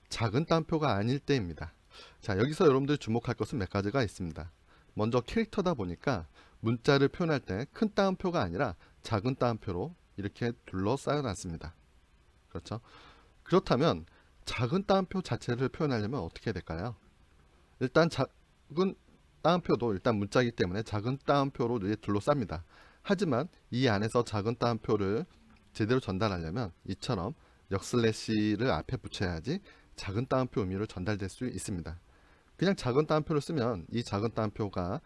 작은 따옴표가 아닐 때입니다. 자, 여기서 여러분들이 주목할 것은 몇 가지가 있습니다. 먼저 캐릭터다 보니까 문자를 표현할 때 큰 따옴표가 아니라 작은 따옴표로 이렇게 둘러싸여 놨습니다. 그렇죠? 그렇다면 작은 따옴표 자체를 표현하려면 어떻게 해야 될까요? 일단 작은 따옴표도 일단 문자이기 때문에 작은 따옴표로 둘러쌉니다. 하지만 이 안에서 작은 따옴표를 제대로 전달하려면 이처럼 역슬래시를 앞에 붙여야지 작은 따옴표 의미를 전달될 수 있습니다. 그냥 작은 따옴표를 쓰면 이 작은 따옴표가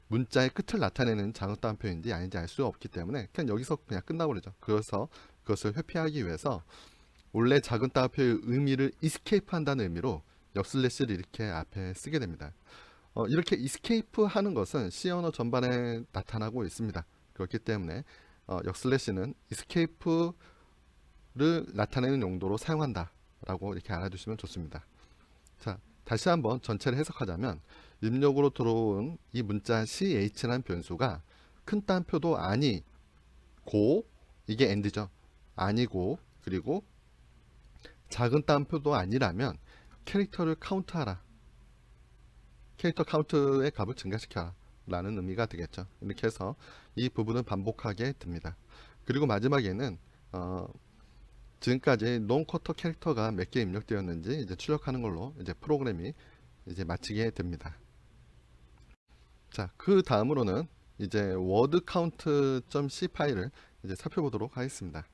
문자의 끝을 나타내는 작은 따옴표인지 아닌지 알 수 없기 때문에 그냥 여기서 그냥 끝나고 그러죠. 그래서 그것을 회피하기 위해서 원래 작은 따옴표의 의미를 이스케이프 한다는 의미로 역슬래시를 이렇게 앞에 쓰게 됩니다. 이렇게 이스케이프 하는 것은 C 언어 전반에 나타나고 있습니다. 그렇기 때문에 역슬래시는 이스케이프를 나타내는 용도로 사용한다 라고 이렇게 알아두시면 좋습니다. 자, 다시 한번 전체를 해석하자면 입력으로 들어온 이 문자 ch라는 변수가 큰 따옴표도 아니고 이게 end죠. 아니고 그리고 작은 따옴표도 아니라면 캐릭터를 카운트하라. 캐릭터 카운트의 값을 증가시켜라 라는 의미가 되겠죠. 이렇게 해서 이 부분은 반복하게 됩니다. 그리고 마지막에는 지금까지 논쿼터 캐릭터가 몇 개 입력되었는지 이제 출력하는 걸로 이제 프로그램이 이제 마치게 됩니다. 자, 그 다음으로는 이제 word count.c 파일을 이제 살펴보도록 하겠습니다.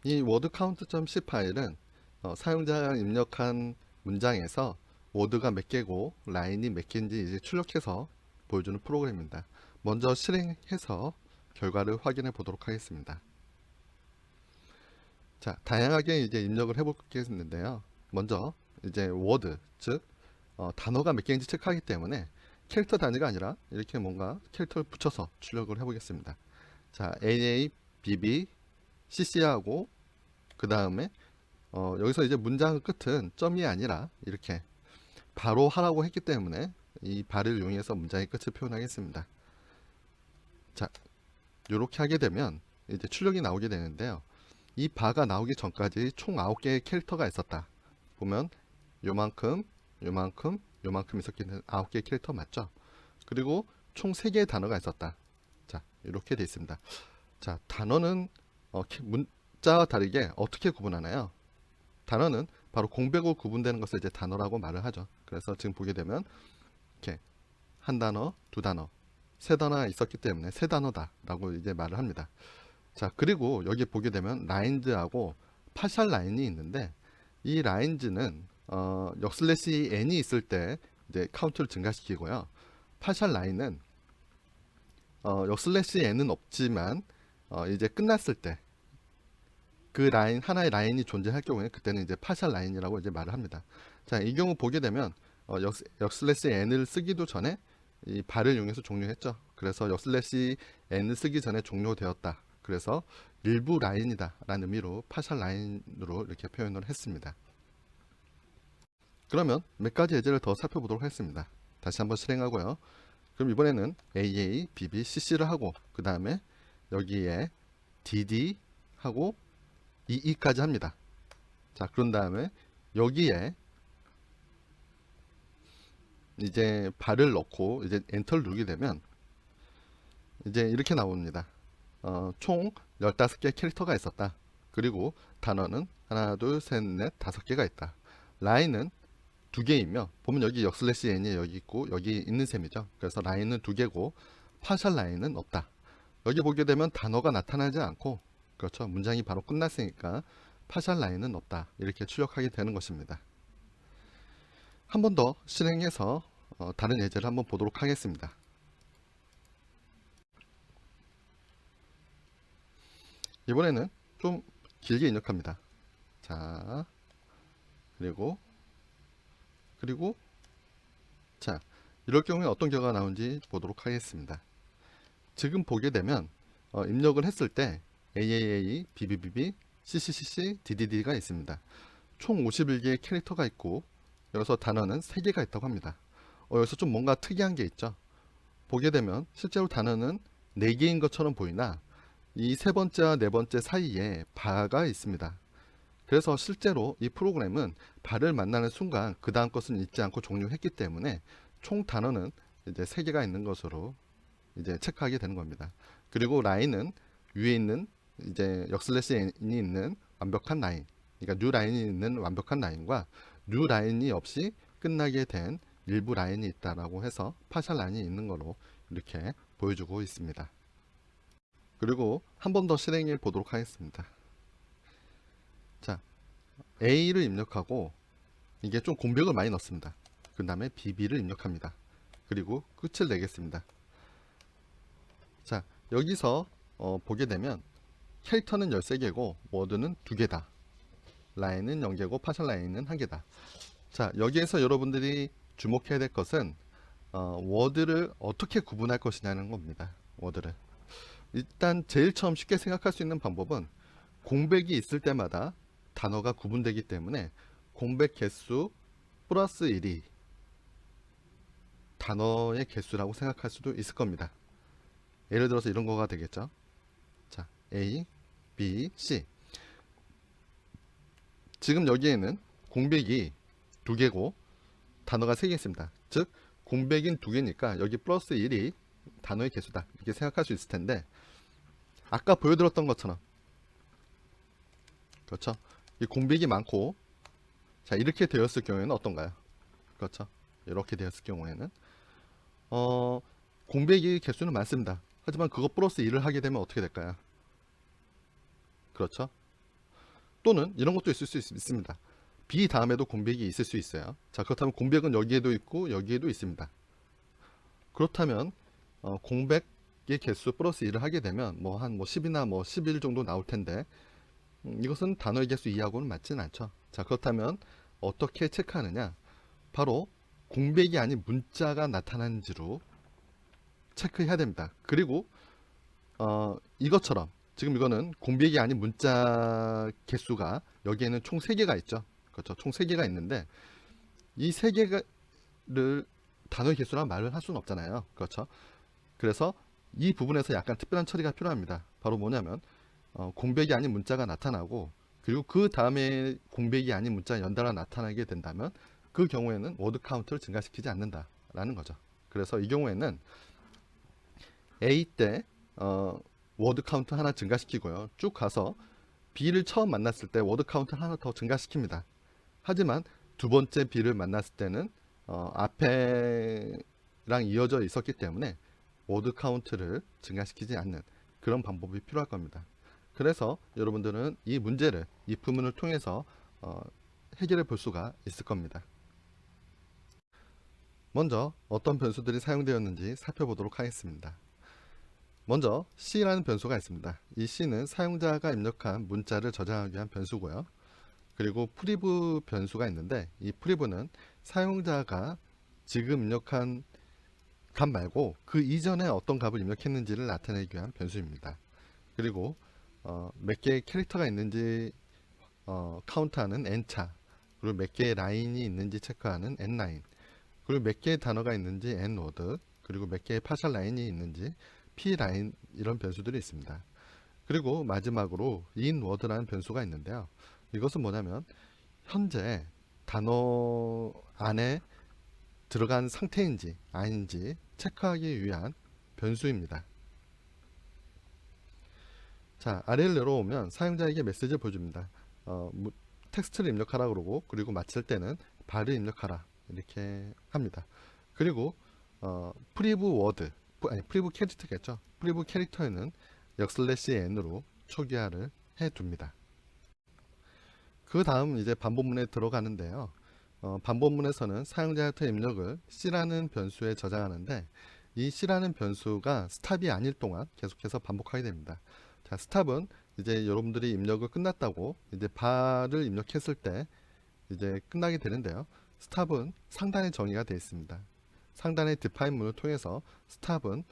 이 word count.c 파일은 사용자가 입력한 문장에서 워드가 몇 개고 라인이 몇 개인지 이제 출력해서 보여주는 프로그램입니다. 먼저 실행해서 결과를 확인해 보도록 하겠습니다. 자, 다양하게 이제 입력을 해보겠는데요. 먼저 이제 워드, 즉 단어가 몇 개인지 체크하기 때문에 캐릭터 단위가 아니라 이렇게 뭔가 캐릭터를 붙여서 출력을 해보겠습니다. 자, AA, BB, CC하고 그 다음에 여기서 이제 문장 끝은 점이 아니라 이렇게 바로 하라고 했기 때문에 이 발을 이용해서 문장의 끝을 표현하겠습니다. 자, 이렇게 하게 되면 이제 출력이 나오게 되는데요. 이 바가 나오기 전까지 총 9개의 캐릭터가 있었다. 보면 요만큼, 요만큼, 요만큼 있었기 때문에 9개의 캐릭터 맞죠? 그리고 총 3개의 단어가 있었다. 자, 이렇게 돼 있습니다. 자, 단어는 문자와 다르게 어떻게 구분하나요? 단어는 바로 공백으로 구분되는 것을 이제 단어라고 말을 하죠. 그래서 지금 보게 되면 이렇게 한 단어, 두 단어, 세 단어가 있었기 때문에 세 단어다라고 이제 말을 합니다. 자, 그리고 여기 보게 되면 라인즈하고 파셜 라인이 있는데 이 라인즈는 역슬래시 n이 있을 때 이제 카운트를 증가시키고요. 파셜 라인은 역슬래시 n은 없지만 이제 끝났을 때 그 라인 하나의 라인이 존재할 경우에 그때는 이제 파셜 라인이라고 이제 말을 합니다. 자, 이 경우 보게 되면 역슬래시 n을 쓰기도 전에 이 발을 이용해서 종료했죠. 그래서 역슬래시 n을 쓰기 전에 종료되었다. 그래서 일부 라인이다 라는 의미로 파셜 라인으로 이렇게 표현을 했습니다. 그러면 몇 가지 예제를 더 살펴보도록 하겠습니다. 다시 한번 실행하고요. 그럼 이번에는 AA, BB, CC를 하고 그 다음에 여기에 DD 하고 EE까지 합니다. 자, 그런 다음에 여기에 이제 발을 넣고 이제 엔터를 누르게 되면 이제 이렇게 나옵니다. 총 15개의 캐릭터가 있었다. 그리고 단어는 하나, 둘, 셋, 넷, 5개가 있다. 라인은 2개이며 보면 여기 역슬래시 n이 여기 있고 여기 있는 셈이죠. 그래서 라인은 2개고 파셜 라인은 없다. 여기 보게 되면 단어가 나타나지 않고 그렇죠. 문장이 바로 끝났으니까 파셜 라인은 없다. 이렇게 출력하게 되는 것입니다. 한 번 더 실행해서 다른 예제를 한번 보도록 하겠습니다. 이번에는 좀 길게 입력합니다. 자, 그리고 자, 이럴 경우에 어떤 결과가 나오는지 보도록 하겠습니다. 지금 보게 되면 입력을 했을 때 AAA, BBBB, CCCC, DDD가 있습니다. 총 51개의 캐릭터가 있고 여기서 단어는 3개가 있다고 합니다. 여기서 좀 뭔가 특이한 게 있죠. 보게 되면 실제로 단어는 4개인 것처럼 보이나 이 세 번째와 네 번째 사이에 바가 있습니다. 그래서 실제로 이 프로그램은 바를 만나는 순간 그 다음 것은 읽지 않고 종료했기 때문에 총 단어는 이제 3개가 있는 것으로 이제 체크하게 되는 겁니다. 그리고 라인은 위에 있는 이제 역슬래시 n이 있는 완벽한 라인, 그러니까 뉴 라인이 있는 완벽한 라인과 뉴 라인이 없이 끝나게 된 일부 라인이 있다라고 해서 파셜 라인이 있는 거로 이렇게 보여주고 있습니다. 그리고 한 번 더 실행해 보도록 하겠습니다. 자, A를 입력하고 이게 좀 공백을 많이 넣습니다. 그 다음에 BB를 입력합니다. 그리고 끝을 내겠습니다. 자, 여기서 보게 되면 캐릭터는 13개고 워드는 2개다. 라인은 0개고 파셜 라인은 1개다. 자, 여기에서 여러분들이 주목해야 될 것은 워드를 어떻게 구분할 것이냐는 겁니다. 워드를 일단 제일 처음 쉽게 생각할 수 있는 방법은 공백이 있을 때마다 단어가 구분되기 때문에 공백 개수 플러스 1이 단어의 개수라고 생각할 수도 있을 겁니다. 예를 들어서 이런 거가 되겠죠. 자, A, B, C. 지금 여기에는 공백이 2개고 단어가 3개 있습니다. 즉 공백인 2개니까 여기 플러스 1이 단어의 개수다. 이렇게 생각할 수 있을 텐데 아까 보여드렸던 것처럼 그렇죠. 이 공백이 많고 자 이렇게 되었을 경우에는 어떤가요? 그렇죠. 이렇게 되었을 경우에는 공백이 개수는 많습니다. 하지만 그거 플러스 1을 하게 되면 어떻게 될까요? 그렇죠. 또는 이런 것도 있을 수 있습니다. B 다음에도 공백이 있을 수 있어요. 자 그렇다면 공백은 여기에도 있고 여기에도 있습니다. 그렇다면 공백의 개수 플러스 1을 하게 되면 뭐 한 10이나 11 정도 나올 텐데 이것은 단어의 개수 2하고는 맞지는 않죠. 자 그렇다면 어떻게 체크하느냐? 바로 공백이 아닌 문자가 나타난지로 체크해야 됩니다. 그리고 이것처럼 지금 이거는 공백이 아닌 문자 개수가 여기에는 총 3개가 있죠. 그렇죠. 총 3개가 있는데 이 3개를 단어의 개수라 말을 할 수는 없잖아요. 그렇죠. 그래서 이 부분에서 약간 특별한 처리가 필요합니다. 바로 뭐냐면 공백이 아닌 문자가 나타나고, 그리고 그 다음에 공백이 아닌 문자가 연달아 나타나게 된다면 그 경우에는 워드 카운트를 증가시키지 않는다라는 거죠. 그래서 이 경우에는 A 때 워드 카운트 하나 증가시키고요. 쭉 가서 B를 처음 만났을 때 워드 카운트 하나 더 증가시킵니다. 하지만 두 번째 B를 만났을 때는 앞에랑 이어져 있었기 때문에 워드 카운트를 증가시키지 않는 그런 방법이 필요할 겁니다. 그래서 여러분들은 이 문제를 if문을 통해서 해결해 볼 수가 있을 겁니다. 먼저 어떤 변수들이 사용되었는지 살펴보도록 하겠습니다. 먼저 C라는 변수가 있습니다. 이 C는 사용자가 입력한 문자를 저장하기 위한 변수고요. 그리고 프리브 변수가 있는데, 이 프리브는 사용자가 지금 입력한 값 말고 그 이전에 어떤 값을 입력했는지를 나타내기 위한 변수입니다. 그리고 몇 개의 캐릭터가 있는지 카운트하는 n차, 그리고 몇 개의 라인이 있는지 체크하는 n라인, 그리고 몇 개의 단어가 있는지 n워드, 그리고 몇 개의 파셜 라인이 있는지 p라인, 이런 변수들이 있습니다. 그리고 마지막으로 inword라는 변수가 있는데요. 이것은 뭐냐면 현재 단어 안에 들어간 상태인지 아닌지 체크하기 위한 변수입니다. 자, 아래를 내려오면 사용자에게 메시지를 보여줍니다. 텍스트를 입력하라 그러고, 그리고 마칠 때는 발을 입력하라 이렇게 합니다. 그리고 프리브 워드, 아니 프리브 캐릭터겠죠. 프리브 캐릭터에는 n으로 초기화를 해 둡니다. 그 다음 이제 반복문에 들어가는데요. 반복문에서는 사용자한테 입력을 C라는 변수에 저장하는데, 이 C라는 변수가 스탑이 아닐 동안 계속해서 반복하게 됩니다. 자, 스탑은 이제 여러분들이 입력을 끝났다고 이제 발을 입력했을 때 이제 끝나게 되는데요. 스탑은 상단에 정의가 되어 있습니다. 상단의 define 문을 통해서 스탑은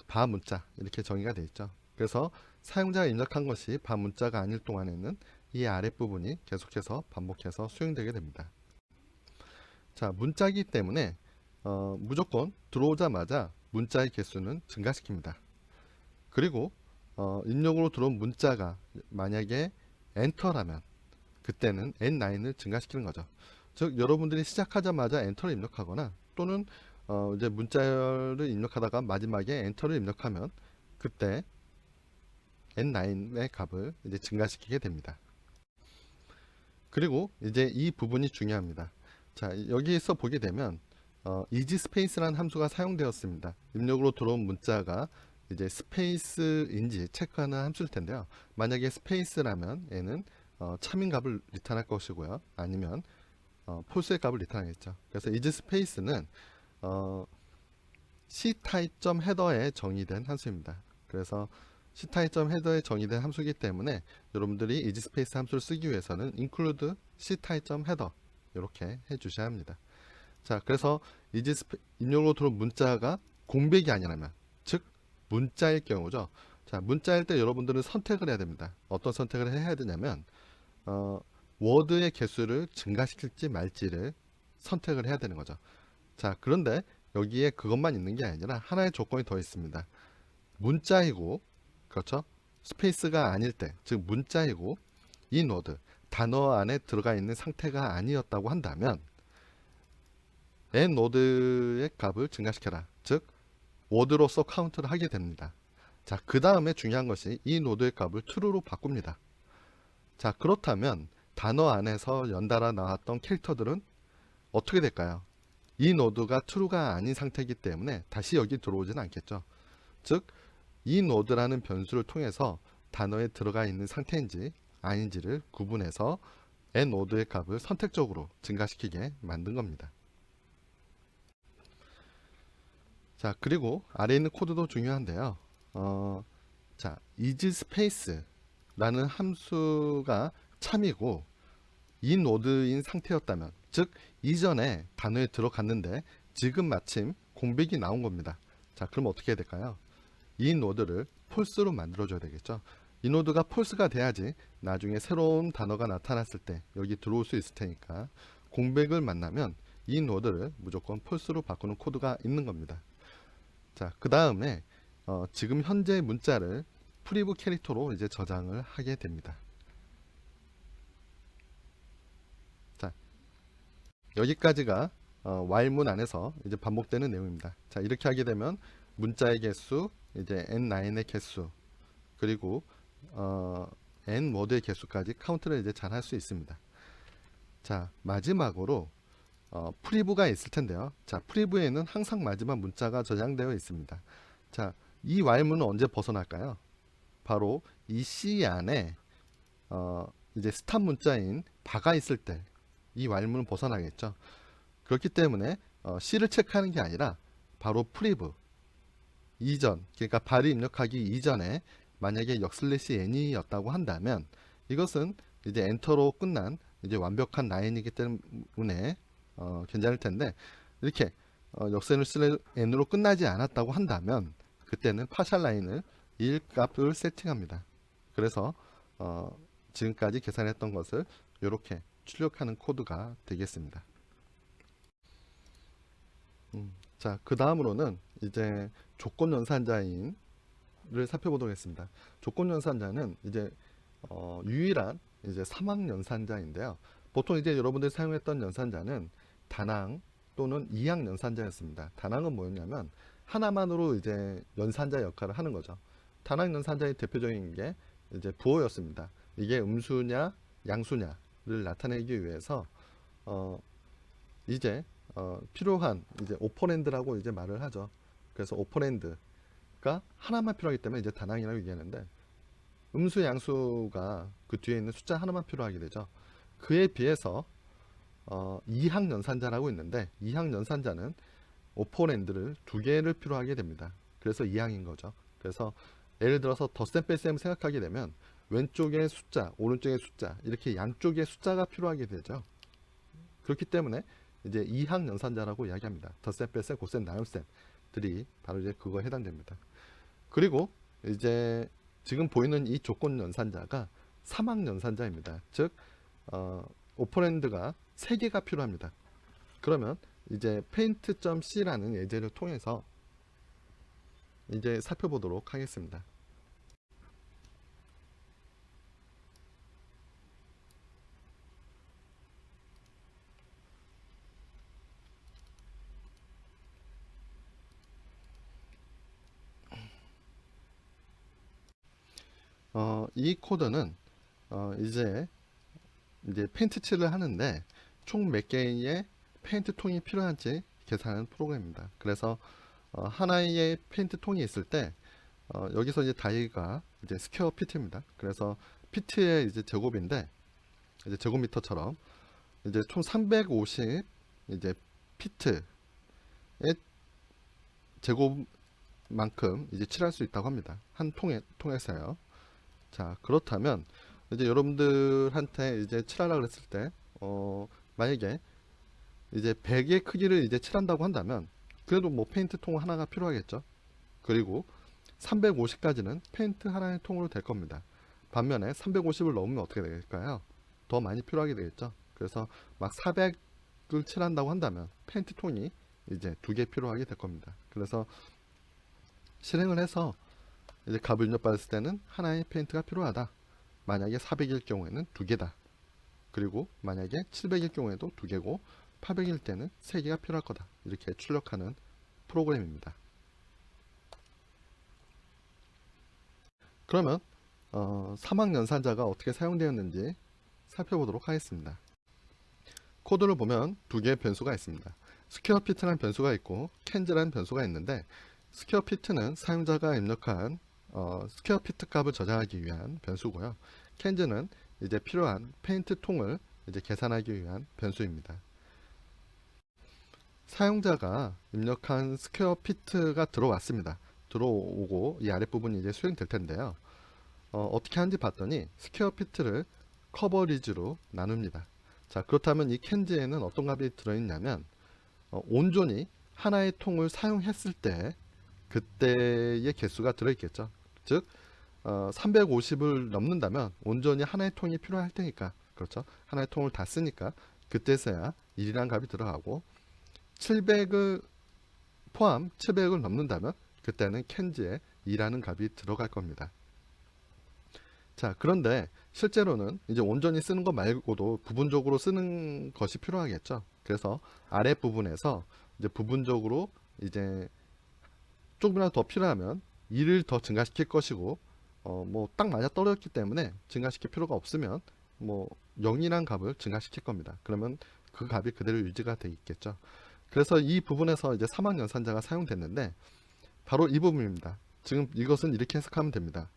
바 문자 이렇게 정의가 되어 있죠. 그래서 사용자가 입력한 것이 바 문자가 아닐 동안에는 이 아랫부분이 계속해서 반복해서 수행되게 됩니다. 자, 문자이기 때문에 무조건 들어오자마자 문자의 개수는 증가시킵니다. 그리고 입력으로 들어온 문자가 만약에 엔터라면 그때는 n9을 증가시키는 거죠. 즉 여러분들이 시작하자마자 엔터를 입력하거나, 또는 이제 문자를 입력하다가 마지막에 엔터를 입력하면 그때 n9의 값을 이제 증가시키게 됩니다. 그리고 이제 이 부분이 중요합니다. 자, 여기에서 보게 되면 EasySpace라는 함수가 사용되었습니다. 입력으로 들어온 문자가 이제 스페이스인지 체크하는 함수일 텐데요. 만약에 스페이스라면 얘는 참인 값을 리턴할 것이고요. 아니면 폴스의 값을 리턴하겠죠. 그래서 EasySpace는 ctype.header에 정의된 함수입니다. 그래서 ctype.header에 정의된 함수이기 때문에 여러분들이 EasySpace 함수를 쓰기 위해서는 include ctype.header 이렇게 해주셔야 합니다. 자, 그래서 입력으로 들어온 문자가 공백이 아니라면, 즉 문자일 경우죠. 자, 문자일 때 여러분들은 선택을 해야 됩니다. 어떤 선택을 해야 되냐면 워드의 개수를 증가시킬지 말지를 선택을 해야 되는 거죠. 자, 그런데 여기에 그것만 있는 게 아니라 하나의 조건이 더 있습니다. 문자이고, 그렇죠? 스페이스가 아닐 때, 즉 문자이고 inword 단어 안에 들어가 있는 상태가 아니었다고 한다면 nword의 값을 증가시켜라, 즉 워드로서 카운트를 하게 됩니다. 자, 그 다음에 중요한 것이 이 노드의 값을 true로 바꿉니다. 자, 그렇다면 단어 안에서 연달아 나왔던 캐릭터들은 어떻게 될까요? 이 노드가 true가 아닌 상태이기 때문에 다시 여기 들어오지는 않겠죠. 즉 이 노드라는 변수를 통해서 단어에 들어가 있는 상태인지 아닌지를 구분해서 n노드의 값을 선택적으로 증가시키게 만든 겁니다. 자, 그리고 아래에 있는 코드도 중요한데요. 자, isSpace라는 함수가 참이고 이 노드인 상태였다면, 즉 이전에 단어에 들어갔는데 지금 마침 공백이 나온 겁니다. 자, 그럼 어떻게 해야 될까요? 이 노드를 폴스로 만들어 줘야 되겠죠. 이 노드가 폴스가 돼야지 나중에 새로운 단어가 나타났을 때 여기 들어올 수 있을 테니까 공백을 만나면 이 노드를 무조건 폴스로 바꾸는 코드가 있는 겁니다. 자, 그 다음에 지금 현재 문자를 프리브 캐릭터로 이제 저장을 하게 됩니다. 자, 여기까지가 while문 안에서 이제 반복되는 내용입니다. 자, 이렇게 하게 되면 문자의 개수, 이제 n9의 개수, 그리고 n 워드의 개수까지 카운트를 이제 잘 할 수 있습니다. 자, 마지막으로 프리브가 있을 텐데요. 자, 프리브에는 항상 마지막 문자가 저장되어 있습니다. 자, 이 while문은 언제 벗어날까요? 바로 이 C 안에 이제 스탑 문자인 바가 있을 때 이 while문은 벗어나겠죠. 그렇기 때문에 C를 체크하는 게 아니라 바로 프리브 이전, 그러니까 발을 입력하기 이전에 만약에 역/n이었다고 한다면 이것은 이제 엔터로 끝난 이제 완벽한 라인이기 때문에 괜찮을 텐데, 이렇게 역/n으로 끝나지 않았다고 한다면 그때는 파셜 라인을 1 값을 세팅합니다. 그래서 지금까지 계산했던 것을 이렇게 출력하는 코드가 되겠습니다. 자, 그 다음으로는 이제 조건 연산자를 살펴보도록 하겠습니다. 조건 연산자는 이제 유일한 이제 3항 연산자인데요. 보통 이제 여러분들이 사용했던 연산자는 단항 또는 2항 연산자였습니다. 단항은 뭐였냐면 하나만으로 이제 연산자 역할을 하는 거죠. 단항 연산자의 대표적인 게 이제 부호였습니다. 이게 음수냐 양수냐를 나타내기 위해서 이제 필요한 이제 오퍼랜드라고 이제 말을 하죠. 그래서 오퍼랜드가 하나만 필요하기 때문에 이제 단항이라고 얘기하는데, 음수 양수가 그 뒤에 있는 숫자 하나만 필요하게 되죠. 그에 비해서 2항 연산자라고 있는데, 2항 연산자는 오퍼랜드를 2개를 필요하게 됩니다. 그래서 2항인 거죠. 그래서 예를 들어서 덧셈 뺄셈 생각하게 되면 왼쪽에 숫자, 오른쪽에 숫자, 이렇게 양쪽에 숫자가 필요하게 되죠. 그렇기 때문에 이제 2항 연산자라고 이야기합니다. 덧셈, 뺄셈, 곱셈, 나눗셈들이 바로 이제 그거에 해당됩니다. 그리고 이제 지금 보이는 이 조건 연산자가 3항 연산자입니다. 즉 오퍼랜드가 3개가 필요합니다. 그러면 이제 paint.c라는 예제를 통해서 이제 살펴보도록 하겠습니다. 이 코드는 이제 페인트 칠을 하는데 총 몇 개의 페인트 통이 필요한지 계산하는 프로그램입니다. 그래서 하나의 페인트 통이 있을 때 여기서 이제 다이가 이제 스퀘어 피트입니다. 그래서 피트의 이제 제곱인데, 이제 제곱미터처럼 이제 총 350 이제 피트의 제곱만큼 이제 칠할 수 있다고 합니다. 한 통에서요. 자, 그렇다면 이제 여러분들한테 이제 칠하라 그랬을 때 만약에 이제 100의 크기를 이제 칠한다고 한다면 그래도 뭐 페인트 통 하나가 필요하겠죠. 그리고 350까지는 페인트 하나의 통으로 될 겁니다. 반면에 350을 넘으면 어떻게 될까요? 더 많이 필요하게 되겠죠. 그래서 막 400을 칠한다고 한다면 페인트 통이 이제 2개 필요하게 될 겁니다. 그래서 실행을 해서 이제 값을 입력받았을 때는 하나의 페인트가 필요하다. 만약에 400일 경우에는 2개다. 그리고 만약에 700일 경우에도 2개고 800일 때는 3개가 필요할 거다. 이렇게 출력하는 프로그램입니다. 그러면 3항 연산자가 어떻게 사용되었는지 살펴보도록 하겠습니다. 코드를 보면 2개의 변수가 있습니다. 스퀘어 피트라는 변수가 있고 캔즈라는 변수가 있는데, 스퀘어 피트는 사용자가 입력한 스퀘어 피트 값을 저장하기 위한 변수고요. 캔즈는 이제 필요한 페인트 통을 이제 계산하기 위한 변수입니다. 사용자가 입력한 스퀘어 피트가 들어왔습니다. 들어오고 이 아랫부분이 이제 수행될 텐데요. 어떻게 하는지 봤더니 스퀘어 피트를 커버리지로 나눕니다. 자, 그렇다면 이 캔즈에는 어떤 값이 들어있냐면 온전히 하나의 통을 사용했을 때 그때의 개수가 들어있겠죠. 즉 350을 넘는다면 온전히 하나의 통이 필요할 테니까, 그렇죠, 하나의 통을 다 쓰니까 그때서야 1이라는 값이 들어가고, 700을 포함 700을 넘는다면 그때는 캔즈에 2라는 값이 들어갈 겁니다. 자, 그런데 실제로는 이제 온전히 쓰는 것 말고도 부분적으로 쓰는 것이 필요하겠죠. 그래서 아랫 부분에서 이제 부분적으로 이제 조금이라도 더 필요하면 2를 더 증가시킬 것이고, 뭐 딱 맞아 떨어졌기 때문에 증가시킬 필요가 없으면 뭐 0이란 값을 증가시킬 겁니다. 그러면 그 값이 그대로 유지가 돼 있겠죠. 그래서 이 부분에서 이제 사막 연산자가 사용됐는데 바로 이 부분입니다. 지금 이것은 이렇게 해석하면 됩니다.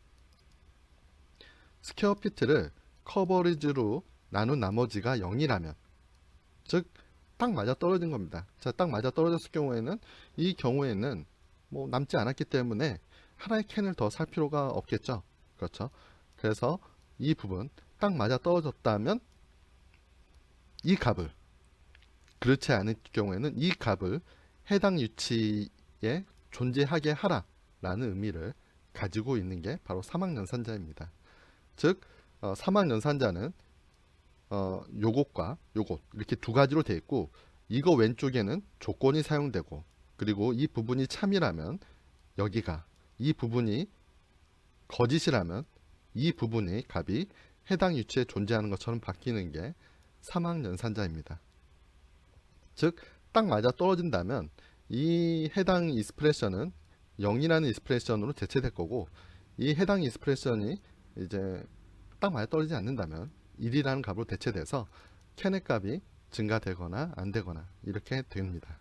스퀘어 피트를 커버리지로 나눈 나머지가 0이라면, 즉 딱 맞아 떨어진 겁니다. 자, 딱 맞아 떨어졌을 경우에는 이 경우에는 뭐 남지 않았기 때문에 하나의 캔을 더 살 필요가 없겠죠. 그렇죠. 그래서 이 부분 딱 맞아 떨어졌다면 이 값을, 그렇지 않을 경우에는 이 값을 해당 위치에 존재하게 하라 라는 의미를 가지고 있는 게 바로 사막연산자입니다. 즉 사막연산자는 요것과 요것 이렇게 두 가지로 되어 있고, 이거 왼쪽에는 조건이 사용되고, 그리고 이 부분이 참이라면 여기가, 이 부분이 거짓이라면 이 부분의 값이 해당 위치에 존재하는 것처럼 바뀌는 게 사막연산자입니다. 즉 딱 맞아 떨어진다면 이 해당 이스프레션은 0이라는 이스프레션으로 대체될 거고, 이 해당 이스프레션이 이제 딱 맞아 떨어지지 않는다면 1이라는 값으로 대체돼서 캔의 값이 증가되거나 안 되거나 이렇게 됩니다.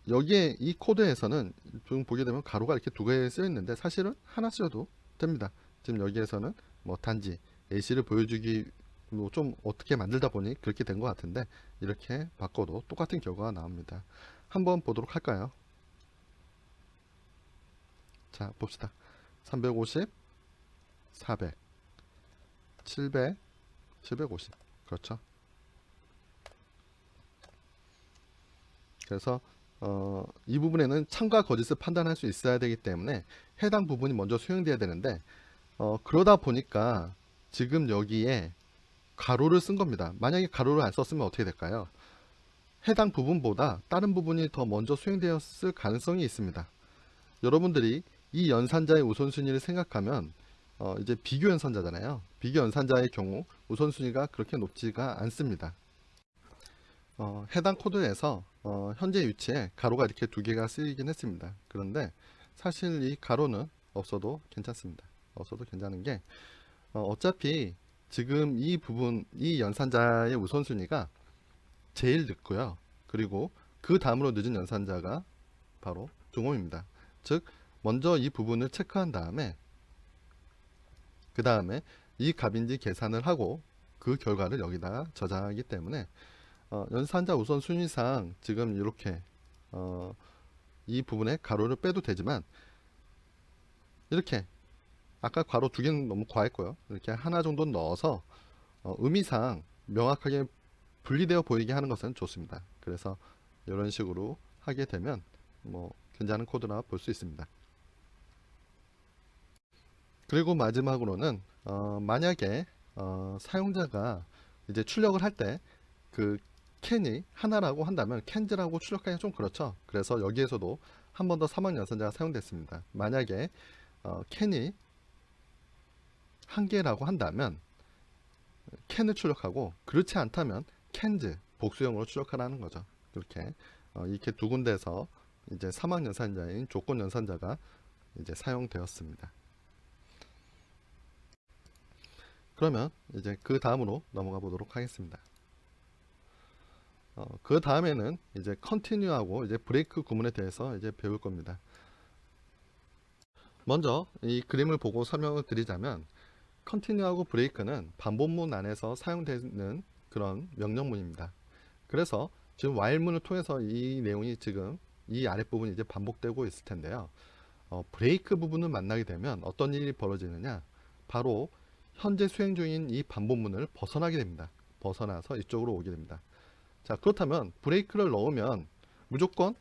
여기에 이 코드에서는 좀 보게 되면 가로가 이렇게 두 개 쓰여 있는데 사실은 하나 쓰여도 됩니다. 지금 여기에서는 뭐 단지 AC를 보여주기 좀 어떻게 만들다 보니 그렇게 된 것 같은데, 이렇게 바꿔도 똑같은 결과가 나옵니다. 한번 보도록 할까요? 자, 봅시다. 350, 400, 700, 750. 그렇죠. 그래서 이 부분에는 참과 거짓을 판단할 수 있어야 되기 때문에 해당 부분이 먼저 수행돼야 되는데, 그러다 보니까 지금 여기에 가로를 쓴 겁니다. 만약에 가로를 안 썼으면 어떻게 될까요? 해당 부분보다 다른 부분이 더 먼저 수행되었을 가능성이 있습니다. 여러분들이 이 연산자의 우선순위를 생각하면 이제 비교 연산자잖아요. 비교 연산자의 경우 우선순위가 그렇게 높지가 않습니다. 해당 코드에서 현재 위치에 가로가 이렇게 두 개가 쓰이긴 했습니다. 그런데 사실 이 가로는 없어도 괜찮습니다. 없어도 괜찮은 게 어차피 지금 이 부분, 이 연산자의 우선순위가 제일 늦고요. 그리고 그 다음으로 늦은 연산자가 바로 중홈입니다. 즉 먼저 이 부분을 체크한 다음에 그 다음에 이 값인지 계산을 하고 그 결과를 여기다 저장하기 때문에 연산자 우선순위상 지금 이렇게 이 부분에 가로를 빼도 되지만, 이렇게 아까 괄호 두 개는 너무 과했고요. 이렇게 하나 정도 넣어서 의미상 명확하게 분리되어 보이게 하는 것은 좋습니다. 그래서 이런 식으로 하게 되면 뭐 괜찮은 코드라 볼 수 있습니다. 그리고 마지막으로는 만약에 사용자가 이제 출력을 할 때 그 캔이 하나라고 한다면 캔즈라고 출력하기가 좀 그렇죠. 그래서 여기에서도 한 번 더 사막연산자가 사용됐습니다. 만약에 캔이 한 개라고 한다면 캔을 출력하고, 그렇지 않다면 캔즈 복수형으로 출력하라는 거죠. 이렇게 두 군데에서 이제 사막 연산자인 조건 연산자가 이제 사용되었습니다. 그러면 이제 그 다음으로 넘어가 보도록 하겠습니다. 그 다음에는 이제 컨티뉴하고 이제 브레이크 구문에 대해서 이제 배울 겁니다. 먼저 이 그림을 보고 설명을 드리자면, 컨티뉴하고 브레이크는 반복문 안에서 사용되는 그런 명령문입니다. 그래서 지금 while문을 통해서 이 내용이 지금 이 아랫부분이 이제 반복되고 있을 텐데요. 브레이크 부분을 만나게 되면 어떤 일이 벌어지느냐, 바로 현재 수행 중인 이 반복문을 벗어나게 됩니다. 벗어나서 이쪽으로 오게 됩니다. 자, 그렇다면 브레이크를 넣으면 무조건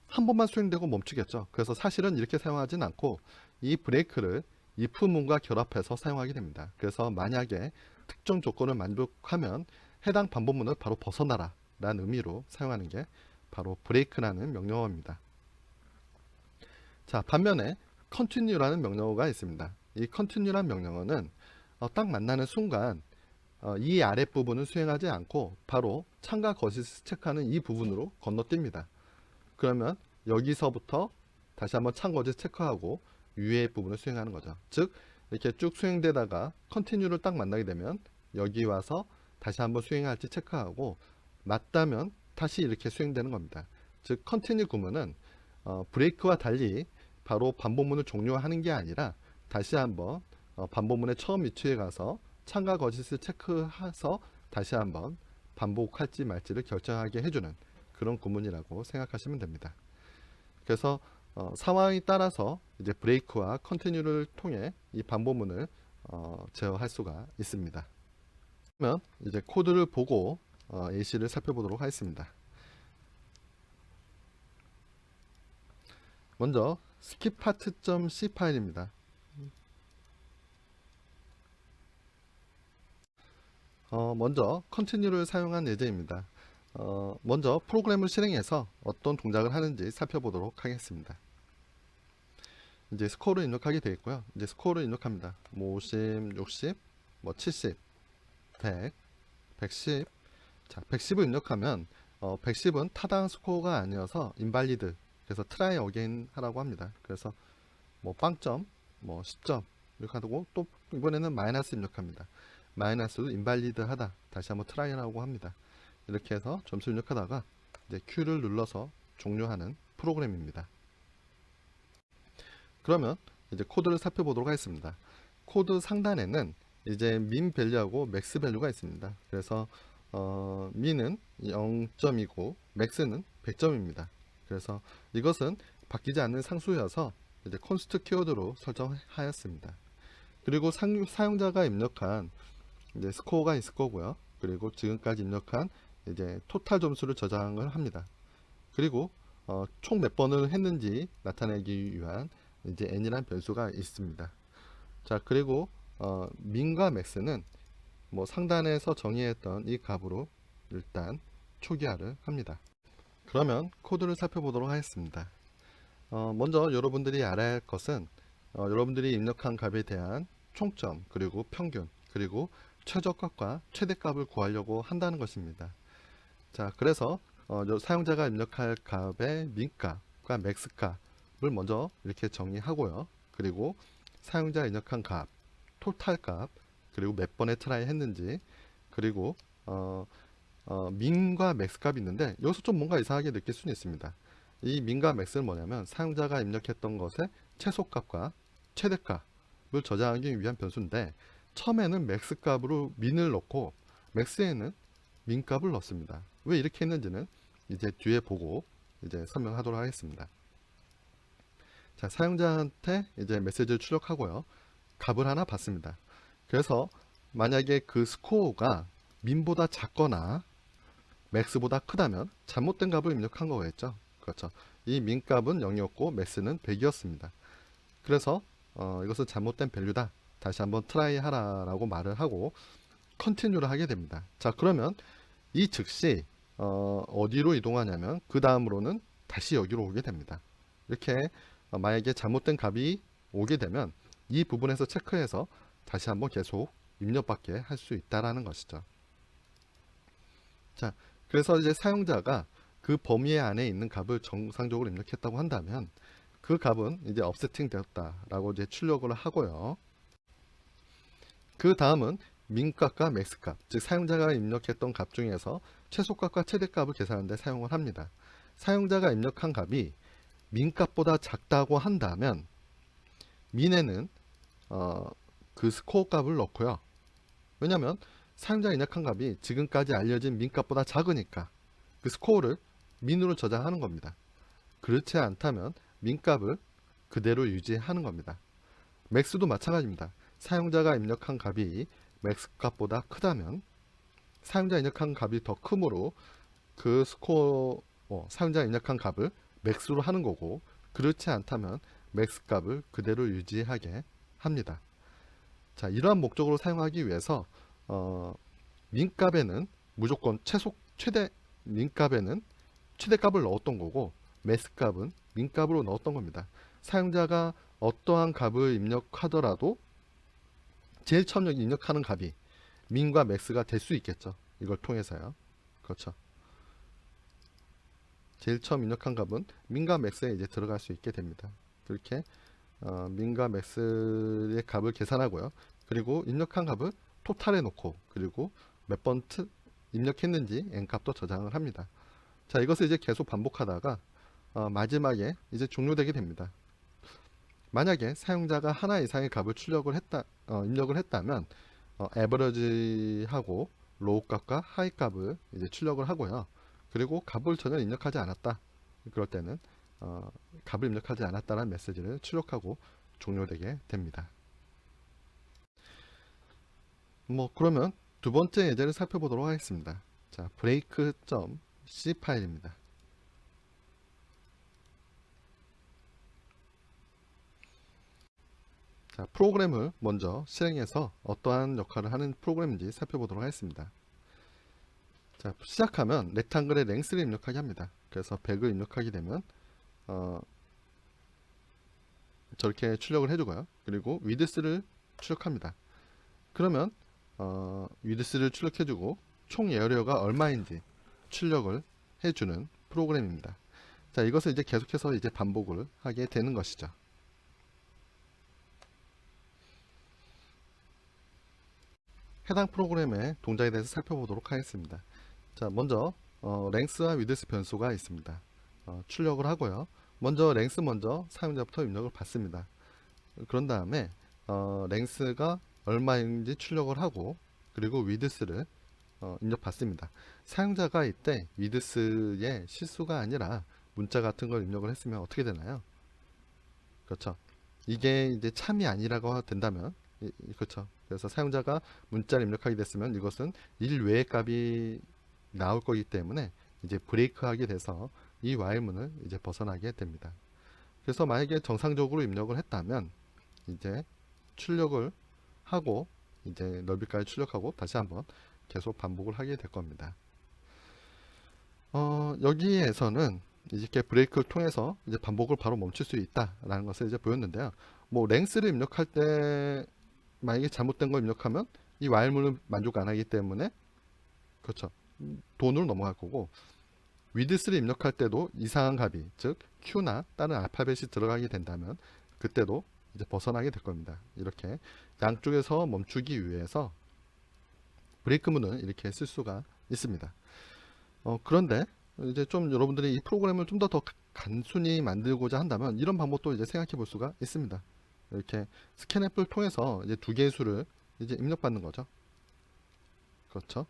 한 번만 수행되고 멈추겠죠. 그래서 사실은 이렇게 사용하진 않고 이 브레이크를 if문과 결합해서 사용하게 됩니다. 그래서 만약에 특정 조건을 만족하면 해당 반복문을 바로 벗어나라 라는 의미로 사용하는 게 바로 브레이크라는 명령어입니다. 자, 반면에 continue라는 명령어가 있습니다. 이 continue라는 명령어는 딱 만나는 순간 이 아랫부분은 수행하지 않고 바로 참가 거시스 체크하는 이 부분으로 건너뜁니다. 그러면 여기서부터 다시 한번 참거짓 체크하고 위에 부분을 수행하는 거죠. 즉 이렇게 쭉 수행되다가 컨티뉴를 딱 만나게 되면 여기 와서 다시 한번 수행할지 체크하고 맞다면 다시 이렇게 수행되는 겁니다. 즉 컨티뉴 구문은 브레이크와 달리 바로 반복문을 종료하는 게 아니라 다시 한번 반복문의 처음 위치에 가서 참가 거짓을 체크해서 다시 한번 반복할지 말지를 결정하게 해주는 그런 구문이라고 생각하시면 됩니다. 그래서 상황에 따라서 이제 브레이크와 컨티뉴를 통해 이 반복문을 제어할 수가 있습니다. 그러면 이제 코드를 보고 예시를 살펴보도록 하겠습니다. 먼저 skipPart.c 파일입니다. 먼저 continue를 사용한 예제입니다. 먼저 프로그램을 실행해서 어떤 동작을 하는지 살펴보도록 하겠습니다. 이제 스코어를 입력하게 되어 있고요. 이제 스코어를 입력합니다. 뭐 50, 60, 뭐 70, 100, 110. 자, 110을 입력하면 110은 타당 스코어가 아니어서 인발리드. 그래서 트라이 어게인 하라고 합니다. 그래서 뭐 빵점, 뭐 10점 이렇게 하고 또 이번에는 마이너스 입력합니다. 마이너스도 인발리드 하다. 다시 한번 트라이라고 합니다. 이렇게 해서 점수 입력하다가 이제 Q를 눌러서 종료하는 프로그램입니다. 그러면 이제 코드를 살펴보도록 하겠습니다. 코드 상단에는 이제 민 밸류하고 맥스 밸류가 있습니다. 그래서 민은 0점이고 맥스는 100점입니다. 그래서 이것은 바뀌지 않는 상수여서 이제 콘스트 키워드로 설정하였습니다. 그리고 사용자가 입력한 이제 스코어가 있을 거고요. 그리고 지금까지 입력한 이제 토탈 점수를 저장을 합니다. 그리고 총 몇 번을 했는지 나타내기 위한 이제 n이라는 변수가 있습니다. 자, 그리고 민과 맥스는 뭐 상단에서 정의했던 이 값으로 일단 초기화를 합니다. 그러면 코드를 살펴보도록 하겠습니다. 먼저 여러분들이 알아야 할 것은 여러분들이 입력한 값에 대한 총점, 그리고 평균, 그리고 최저값과 최대값을 구하려고 한다는 것입니다. 자, 그래서 사용자가 입력할 값의 민값과 맥스값을 먼저 이렇게 정의하고요. 그리고 사용자 입력한 값, 토탈 값, 그리고 몇 번의 트라이 했는지, 그리고 민과 맥스 값이 있는데 여기서 좀 뭔가 이상하게 느낄 수는 있습니다. 이 민과 맥스는 뭐냐면 사용자가 입력했던 것의 최소값과 최대값을 저장하기 위한 변수인데 처음에는 맥스 값으로 민을 넣고 맥스에는 민 값을 넣습니다. 왜 이렇게 했는지는 이제 뒤에 보고 이제 설명하도록 하겠습니다. 자, 사용자한테 이제 메시지를 출력하고요. 값을 하나 받습니다. 그래서 만약에 그 스코어가 민보다 작거나 맥스보다 크다면 잘못된 값을 입력한 거겠죠. 그렇죠. 이 민 값은 0이었고 맥스는 100이었습니다. 그래서 이것은 잘못된 밸류다. 다시 한번 트라이 하라라고 말을 하고 컨티뉴를 하게 됩니다. 자, 그러면 이 즉시 어디로 이동하냐면 그 다음으로는 다시 여기로 오게 됩니다. 이렇게 만약에 잘못된 값이 오게 되면 이 부분에서 체크해서 다시 한번 계속 입력받게 할 수 있다라는 것이죠. 자, 그래서 이제 사용자가 그 범위 안에 있는 값을 정상적으로 입력했다고 한다면 그 값은 이제 업세팅 되었다라고 이제 출력을 하고요. 그 다음은 민값과 맥스값, 즉 사용자가 입력했던 값 중에서 최소값과 최대값을 계산하는 데 사용을 합니다. 사용자가 입력한 값이 민값보다 작다고 한다면 민에는 그 스코어 값을 넣고요. 왜냐하면 사용자가 입력한 값이 지금까지 알려진 민값보다 작으니까 그 스코어를 민으로 저장하는 겁니다. 그렇지 않다면 민값을 그대로 유지하는 겁니다. 맥스도 마찬가지입니다. 사용자가 입력한 값이 맥스 값보다 크다면 사용자 입력한 값이 더 크므로 그 스코어 사용자 입력한 값을 맥스로 하는 거고, 그렇지 않다면 맥스 값을 그대로 유지하게 합니다. 자, 이러한 목적으로 사용하기 위해서 민값에는 무조건 최대 민값에는 최대값을 넣었던 거고 맥스값은 민값으로 넣었던 겁니다. 사용자가 어떠한 값을 입력하더라도 제일 처음 여기 입력하는 값이 민과 맥스가 될 수 있겠죠. 이걸 통해서요. 그렇죠. 제일 처음 입력한 값은 민과 맥스에 이제 들어갈 수 있게 됩니다. 그렇게 민과 맥스의 값을 계산하고요. 그리고 입력한 값을 토탈에 놓고 그리고 몇 번 입력했는지 n값도 저장을 합니다. 자, 이것을 이제 계속 반복하다가 마지막에 이제 종료되게 됩니다. 만약에 사용자가 하나 이상의 값을 입력을 했다면 에버러지하고 로우 값과 하이 값을 이제 출력을 하고요. 그리고 값을 전혀 입력하지 않았다. 그럴 때는 값을 입력하지 않았다는 메시지를 출력하고 종료되게 됩니다. 그러면 두 번째 예제를 살펴보도록 하겠습니다. 자, break.c 파일입니다. 자, 프로그램을 먼저 실행해서 어떠한 역할을 하는 프로그램인지 살펴보도록 하겠습니다. 자, 시작하면 렉탱글의 랭스를 입력하게 합니다. 그래서 100을 입력하게 되면 저렇게 출력을 해주고요. 그리고 위드스를 출력합니다. 그러면 위드스를 출력해주고 총 에어리어가 얼마인지 출력을 해주는 프로그램입니다. 자, 이것을 이제 계속해서 이제 반복을 하게 되는 것이죠. 해당 프로그램의 동작에 대해서 살펴보도록 하겠습니다. 자, 먼저 랭스와 위드스 변수가 있습니다. 출력을 하고요. 먼저 랭스 먼저 사용자부터 입력을 받습니다. 그런 다음에 랭스가 얼마인지 출력을 하고 그리고 위드스를 입력 받습니다. 사용자가 이때 위드스의 실수가 아니라 문자 같은 걸 입력을 했으면 어떻게 되나요? 그렇죠. 이게 이제 참이 아니라고 된다면 그렇죠. 그래서 사용자가 문자를 입력하게 됐으면 이것은 1 외의 값이 나올 거기 때문에 이제 브레이크하게 돼서 이 while문을 이제 벗어나게 됩니다. 그래서 만약에 정상적으로 입력을 했다면 이제 출력을 하고 이제 넓이까지 출력하고 다시 한번 계속 반복을 하게 될 겁니다. 여기에서는 이렇게 브레이크를 통해서 이제 반복을 바로 멈출 수 있다라는 것을 이제 보였는데요. 랭스를 입력할 때 만약에 잘못된 걸 입력하면 이 while문을 만족 안 하기 때문에 그렇죠. 돈으로 넘어갈 거고 위드스를 입력할 때도 이상한 값이 즉 Q나 다른 알파벳이 들어가게 된다면 그때도 이제 벗어나게 될 겁니다. 이렇게 양쪽에서 멈추기 위해서 브레이크문을 이렇게 쓸 수가 있습니다. 그런데 이제 좀 여러분들이 이 프로그램을 좀 더 간순히 만들고자 한다면 이런 방법도 이제 생각해 볼 수가 있습니다. 이렇게 스캔앱을 통해서 이제 두 개의 수를 이제 입력받는 거죠. 그렇죠.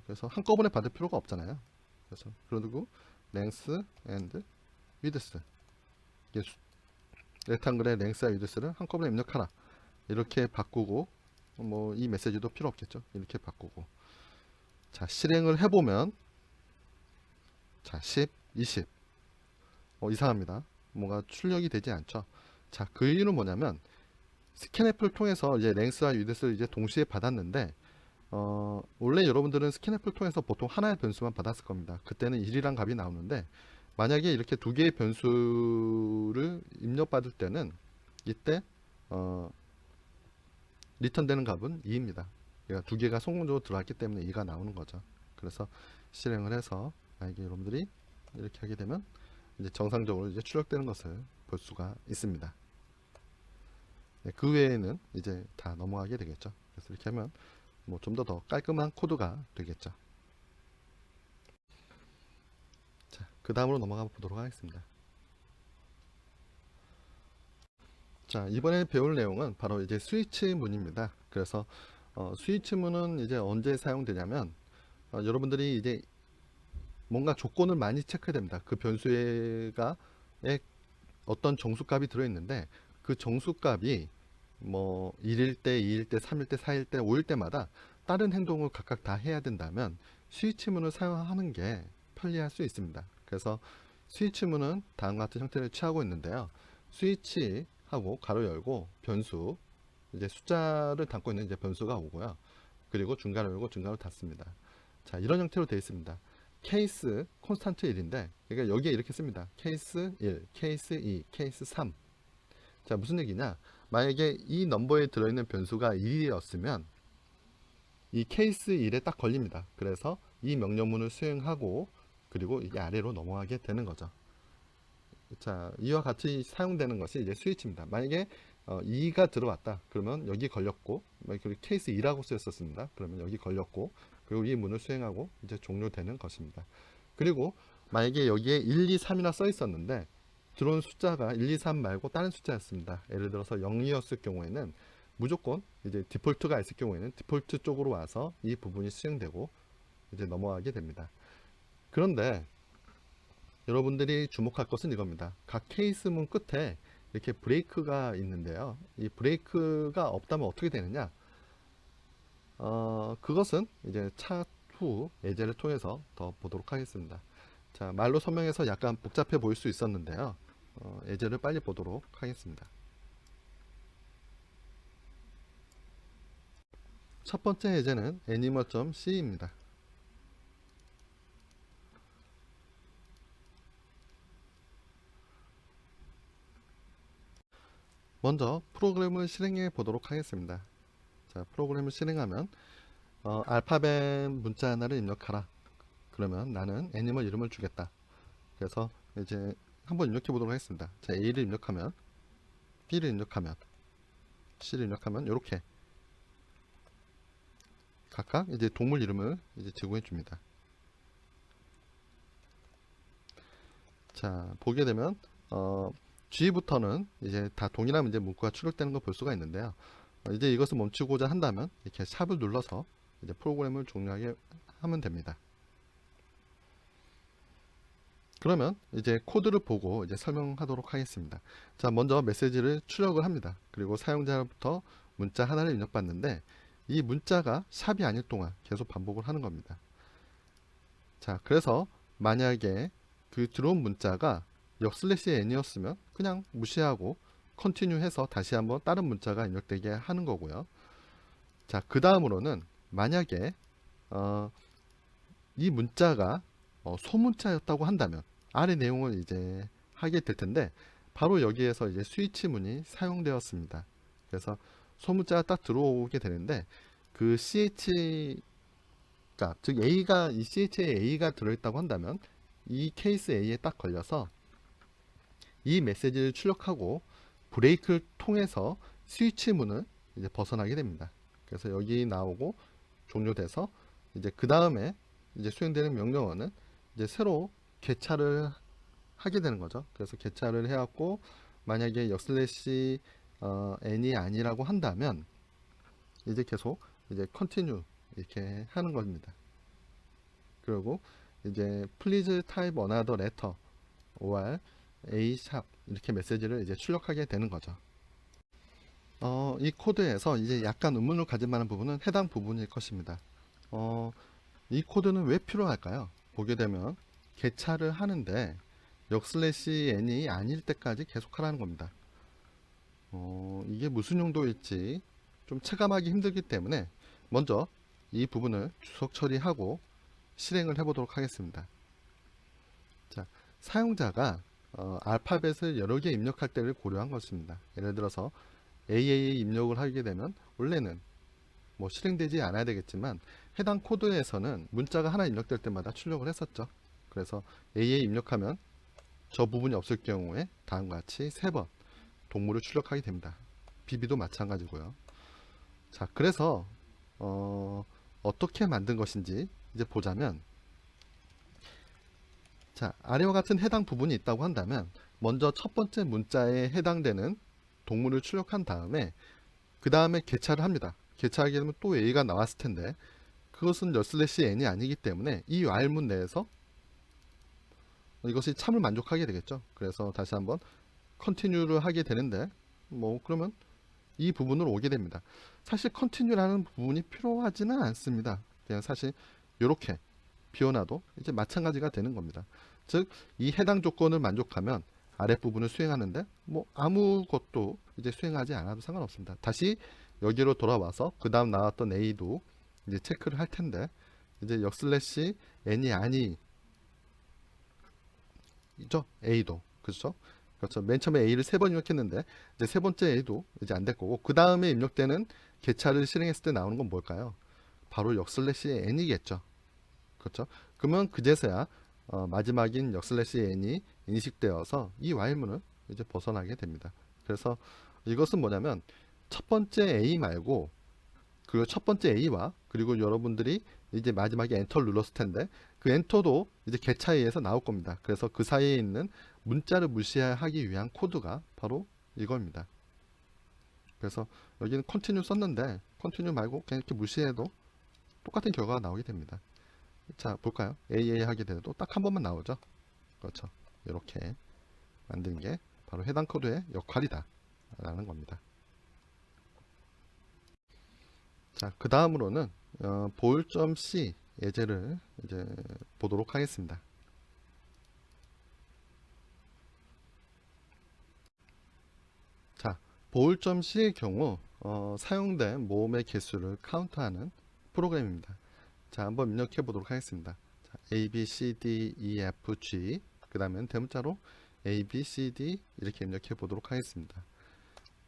그래서 한꺼번에 받을 필요가 없잖아요. 그래서 그리고 length and width 렉탱글의 length와 width를 한꺼번에 입력하라 이렇게 바꾸고 이 메시지도 필요 없겠죠. 이렇게 바꾸고 자, 실행을 해보면 자, 10, 20 이상합니다. 뭔가 출력이 되지 않죠. 자, 그 이유는 뭐냐면 스캔앱을 통해서 이제 length와 width를 이제 동시에 받았는데 원래 여러분들은 스캔앱을 통해서 보통 하나의 변수만 받았을 겁니다. 그때는 1이란 값이 나오는데 만약에 이렇게 두 개의 변수를 입력받을 때는 이때 리턴되는 값은 2입니다. 그러니까 두 개가 성공적으로 들어왔기 때문에 2가 나오는 거죠. 그래서 실행을 해서 만약에 여러분들이 이렇게 하게 되면 이제 정상적으로 이제 출력되는 것을 볼 수가 있습니다. 네, 그 외에는 이제 다 넘어가게 되겠죠. 그래서 이렇게 하면 좀 더 깔끔한 코드가 되겠죠. 자, 그 다음으로 넘어가 보도록 하겠습니다. 자, 이번에 배울 내용은 바로 이제 스위치문입니다. 그래서 스위치문은 이제 언제 사용되냐면 여러분들이 이제 뭔가 조건을 많이 체크해야 됩니다. 그 변수에 어떤 정수값이 들어있는데 그 정수값이 1일 때, 2일 때, 3일 때, 4일 때, 5일 때마다 다른 행동을 각각 다 해야 된다면 스위치문을 사용하는 게 편리할 수 있습니다. 그래서 스위치문은 다음과 같은 형태를 취하고 있는데요. 스위치하고 가로 열고 변수 이제 숫자를 담고 있는 이제 변수가 오고요. 그리고 중괄호 열고 중괄호 닫습니다. 자, 이런 형태로 되어 있습니다. 케이스 콘스탄트 1인데 그러니까 여기에 이렇게 씁니다. 케이스 1, 케이스 2, 케이스 3. 자, 무슨 얘기냐? 만약에 이 넘버에 들어있는 변수가 1이었으면 이 케이스 1에 딱 걸립니다. 그래서 이 명령문을 수행하고 그리고 이게 아래로 넘어가게 되는 거죠. 자, 이와 같이 사용되는 것이 이제 스위치입니다. 만약에 2가 들어왔다. 그러면 여기 걸렸고, 그리고 케이스 2라고 쓰였었습니다. 그러면 여기 걸렸고, 그리고 이 문을 수행하고 이제 종료되는 것입니다. 그리고 만약에 여기에 1, 2, 3이나 써 있었는데 들어온 숫자가 1, 2, 3 말고 다른 숫자였습니다. 예를 들어서 0이었을 경우에는 무조건 이제 디폴트가 있을 경우에는 디폴트 쪽으로 와서 이 부분이 수행되고 이제 넘어가게 됩니다. 그런데 여러분들이 주목할 것은 이겁니다. 각 케이스문 끝에 이렇게 브레이크가 있는데요. 이 브레이크가 없다면 어떻게 되느냐? 그것은 이제 차후 예제를 통해서 더 보도록 하겠습니다. 자, 말로 설명해서 약간 복잡해 보일 수 있었는데요. 예제를 빨리 보도록 하겠습니다. 첫 번째 예제는 animal.c입니다. 먼저 프로그램을 실행해 보도록 하겠습니다. 자, 프로그램을 실행하면 알파벳 문자 하나를 입력하라. 그러면 나는 애니멀 이름을 주겠다. 그래서 이제 한번 입력해 보도록 하겠습니다. 자, A를 입력하면 B를 입력하면 C를 입력하면 이렇게 각각 이제 동물 이름을 이제 제공해 줍니다. 자, 보게 되면 G부터는 이제 다 동일한 이제 문구가 출력되는 걸 볼 수가 있는데요. 이제 이것을 멈추고자 한다면 이렇게 샵을 눌러서 이제 프로그램을 종료하게 하면 됩니다. 그러면 이제 코드를 보고 이제 설명하도록 하겠습니다. 자, 먼저 메시지를 출력을 합니다. 그리고 사용자로부터 문자 하나를 입력받는데 이 문자가 샵이 아닐 동안 계속 반복을 하는 겁니다. 자, 그래서 만약에 그 들어온 문자가 역/n이었으면 그냥 무시하고 컨티뉴 해서 다시 한번 다른 문자가 입력되게 하는 거고요. 자, 그 다음으로는 만약에 이 문자가 소문자였다고 한다면 아래 내용을 이제 하게 될 텐데 바로 여기에서 이제 스위치 문이 사용되었습니다. 그래서 소문자가 딱 들어오게 되는데 그 CH가 즉 A가 이 CH에 A가 들어있다고 한다면 이 케이스 A에 딱 걸려서 이 메시지를 출력하고 브레이크를 통해서 스위치 문을 이제 벗어나게 됩니다. 그래서 여기 나오고 종료돼서 이제 그 다음에 이제 수행되는 명령어는 이제 새로 개차를 하게 되는 거죠. 그래서 개차를 해갖고 만약에 역/n이 아니라고 한다면 이제 계속 이제 continue 이렇게 하는 겁니다. 그리고 이제 please type another letter or a sharp 이렇게 메시지를 이제 출력하게 되는 거죠. 이 코드에서 이제 약간 의문을 가질 만한 부분은 해당 부분일 것입니다. 이 코드는 왜 필요할까요? 보게 되면 개차를 하는데 역/n이 아닐 때까지 계속하라는 겁니다. 이게 무슨 용도일지 좀 체감하기 힘들기 때문에 먼저 이 부분을 주석 처리하고 실행을 해보도록 하겠습니다. 자, 사용자가 알파벳을 여러 개 입력할 때를 고려한 것입니다. 예를 들어서 AA에 입력을 하게 되면 원래는 뭐 실행되지 않아야 되겠지만 해당 코드에서는 문자가 하나 입력될 때마다 출력을 했었죠. 그래서 A에 입력하면 저 부분이 없을 경우에 다음과 같이 3번 동물을 출력하게 됩니다. BB도 마찬가지고요. 자, 그래서 어떻게 만든 것인지 이제 보자면, 자, 아래와 같은 해당 부분이 있다고 한다면 먼저 첫 번째 문자에 해당되는 동물을 출력한 다음에 그 다음에 개차를 합니다. 개차하게 되면 또 A가 나왔을 텐데 그것은 역/n이 아니기 때문에 이 while문 내에서 이것이 참을 만족하게 되겠죠. 그래서 다시 한번 continue를 하게 되는데 뭐 그러면 이 부분으로 오게 됩니다. 사실 continue라는 부분이 필요하지는 않습니다. 그냥 사실 이렇게 비워놔도 이제 마찬가지가 되는 겁니다. 즉 이 해당 조건을 만족하면 아랫부분을 수행하는데 뭐 아무것도 이제 수행하지 않아도 상관없습니다. 다시 여기로 돌아와서 그 다음 나왔던 A도 이제 체크를 할 텐데 이제 역/n이 아니죠. A도 그렇죠. 그렇죠. 맨 처음에 A를 3번 입력했는데 이제 세 번째 A도 이제 안 될 거고, 그 다음에 입력되는 개차를 실행했을 때 나오는 건 뭘까요? 바로 역슬래시 n이겠죠. 그렇죠. 그러면 그제서야 마지막인 역슬래시 n이 인식되어서 이 while문을 이제 벗어나게 됩니다. 그래서 이것은 뭐냐면 첫 번째 A 말고 그 첫 번째 A와 그리고 여러분들이 이제 마지막에 엔터를 눌렀을 텐데 그 엔터도 이제 개차에 의해서 나올 겁니다. 그래서 그 사이에 있는 문자를 무시하기 위한 코드가 바로 이겁니다. 그래서 여기는 컨티뉴 썼는데 컨티뉴 말고 그냥 이렇게 무시해도 똑같은 결과가 나오게 됩니다. 자, 볼까요? AA 하게 돼도 딱 한 번만 나오죠. 그렇죠. 이렇게 만드는 게 바로 해당 코드의 역할이다 라는 겁니다. 자, 그 다음으로는 보올.c 예제를 이제 보도록 하겠습니다. 자, 보올.c의 경우 사용된 모음의 개수를 카운트하는 프로그램입니다. 자, 한번 입력해 보도록 하겠습니다. 자, A, B, C, D, E, F, G 그 다음에 대문자로 A, B, C, D 이렇게 입력해 보도록 하겠습니다.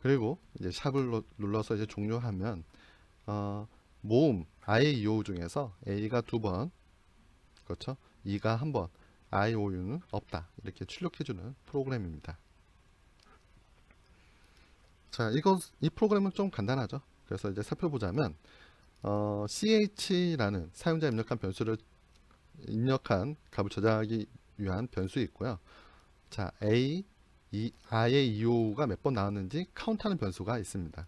그리고 이제 샵을 눌러서 이제 종료하면 모음 I, O 중에서 A가 2번, 그렇죠? E가 1번, I, O, U는 없다 이렇게 출력해주는 프로그램입니다. 자, 이 프로그램은 좀 간단하죠. 그래서 이제 살펴보자면 ch라는 사용자 입력한 변수를 입력한 값을 저장하기 위한 변수 있고요. 자, I의 EO가 몇 번 나왔는지 카운트하는 변수가 있습니다.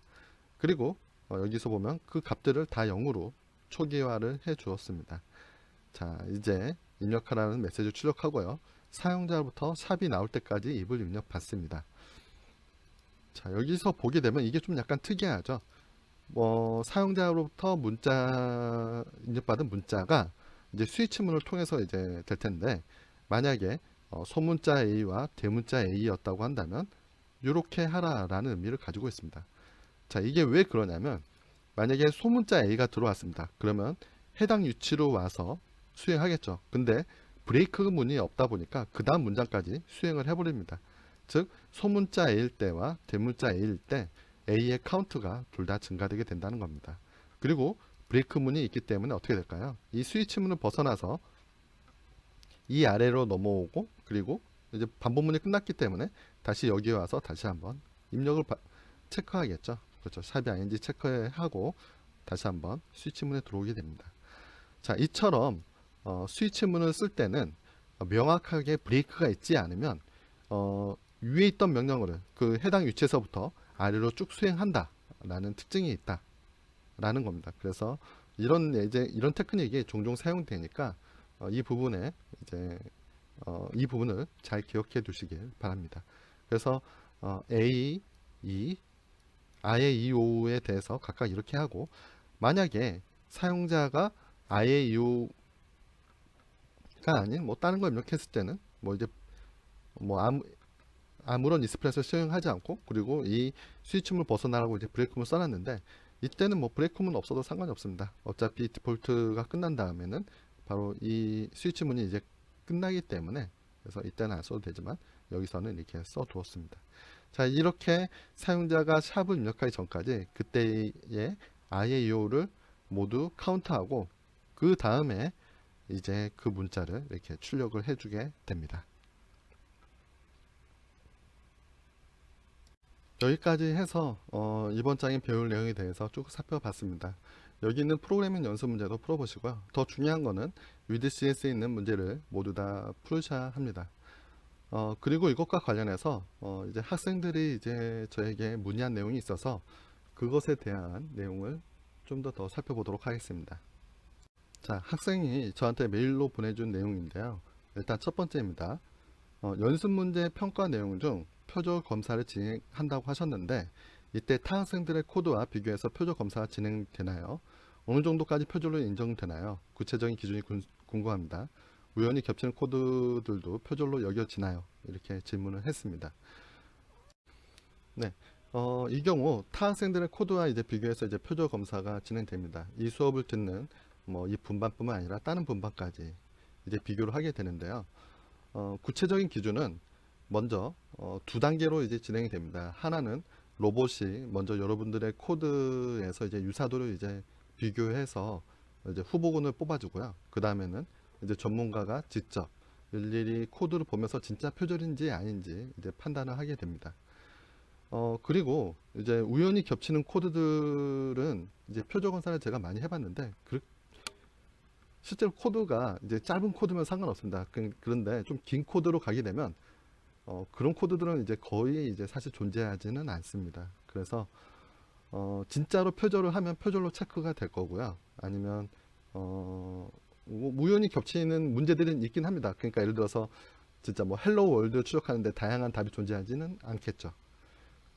그리고 여기서 보면 그 값들을 다 0으로 초기화를 해 주었습니다. 자, 이제 입력하라는 메시지를 출력하고요. 사용자로부터 샵이 나올 때까지 입을 입력 받습니다. 자, 여기서 보게 되면 이게 좀 약간 특이하죠. 사용자로부터 문자 입력받은 문자가 이제 스위치문을 통해서 이제 될 텐데, 만약에 소문자 A와 대문자 A였다고 한다면 이렇게 하라라는 의미를 가지고 있습니다. 자, 이게 왜 그러냐면 만약에 소문자 A가 들어왔습니다. 그러면 해당 위치로 와서 수행하겠죠. 근데 브레이크 문이 없다 보니까 그 다음 문장까지 수행을 해버립니다. 즉 소문자 A일 때와 대문자 A일 때 A의 카운트가 둘 다 증가되게 된다는 겁니다. 그리고 브레이크 문이 있기 때문에 어떻게 될까요? 이 스위치 문을 벗어나서 이 아래로 넘어오고, 그리고 이제 반복문이 끝났기 때문에 다시 여기 와서 다시 한번 입력을 체크하겠죠. 그렇죠. 샵이 아닌지 체크하고 다시 한번 스위치문에 들어오게 됩니다. 자, 이처럼 스위치문을 쓸 때는 명확하게 브레이크가 있지 않으면 위에 있던 명령어를 그 해당 위치에서부터 아래로 쭉 수행한다 라는 특징이 있다 라는 겁니다. 그래서 이런 테크닉이 종종 사용되니까 이 부분에 이제 이 부분을 잘 기억해 두시길 바랍니다. 그래서 A, E, IAEO에 대해서 각각 이렇게 하고, 만약에 사용자가 IAEO가 아닌 뭐 다른 걸 입력했을 때는 뭐 이제 뭐 아무런 익스프레스를 수행하지 않고, 그리고 이 스위치문을 벗어나라고 이제 브레이크문 써놨는데, 이때는 뭐 브레이크문 없어도 상관이 없습니다. 어차피 디폴트가 끝난 다음에는 바로 이 스위치문이 이제 끝나기 때문에, 그래서 이때는 안 써도 되지만 여기서는 이렇게 써 두었습니다. 자, 이렇게 사용자가 샵을 입력하기 전까지 그때의 IAEO를 모두 카운트하고 그 다음에 이제 그 문자를 이렇게 출력을 해주게 됩니다. 여기까지 해서 이번 장에 배울 내용에 대해서 쭉 살펴봤습니다. 여기 있는 프로그래밍 연습 문제도 풀어보시고요. 더 중요한 거는 위드CS에 있는 문제를 모두 다 풀으셔야 합니다. 그리고 이것과 관련해서 이제 학생들이 이제 저에게 문의한 내용이 있어서 그것에 대한 내용을 좀 더 살펴보도록 하겠습니다. 자, 학생이 저한테 메일로 보내준 내용인데요. 일단 첫 번째입니다. 연습 문제 평가 내용 중 표절 검사를 진행한다고 하셨는데, 이때 타 학생들의 코드와 비교해서 표절 검사가 진행되나요? 어느 정도까지 표절로 인정되나요? 구체적인 기준이 궁금합니다. 우연히 겹치는 코드들도 표절로 여겨지나요? 이렇게 질문을 했습니다. 네. 이 경우 타 학생들의 코드와 이제 비교해서 이제 표절 검사가 진행됩니다. 이 수업을 듣는 뭐 이 분반뿐만 아니라 다른 분반까지 이제 비교를 하게 되는데요. 구체적인 기준은 먼저 두 단계로 이제 진행이 됩니다. 하나는 로봇이 먼저 여러분들의 코드에서 이제 유사도를 이제 비교해서 이제 후보군을 뽑아주고요. 그 다음에는 이제 전문가가 직접 일일이 코드를 보면서 진짜 표절인지 아닌지 이제 판단을 하게 됩니다. 그리고 이제 우연히 겹치는 코드들은 이제 표절 검사를 제가 많이 해봤는데 실제로 코드가 이제 짧은 코드면 상관없습니다. 그런데 좀 긴 코드로 가게 되면 그런 코드들은 이제 거의 이제 사실 존재하지는 않습니다. 그래서 진짜로 표절을 하면 표절로 체크가 될 거고요. 아니면 우연히 겹치는 문제들은 있긴 합니다. 그러니까 예를 들어서 진짜 뭐 헬로 월드 추적하는데 다양한 답이 존재하지는 않겠죠.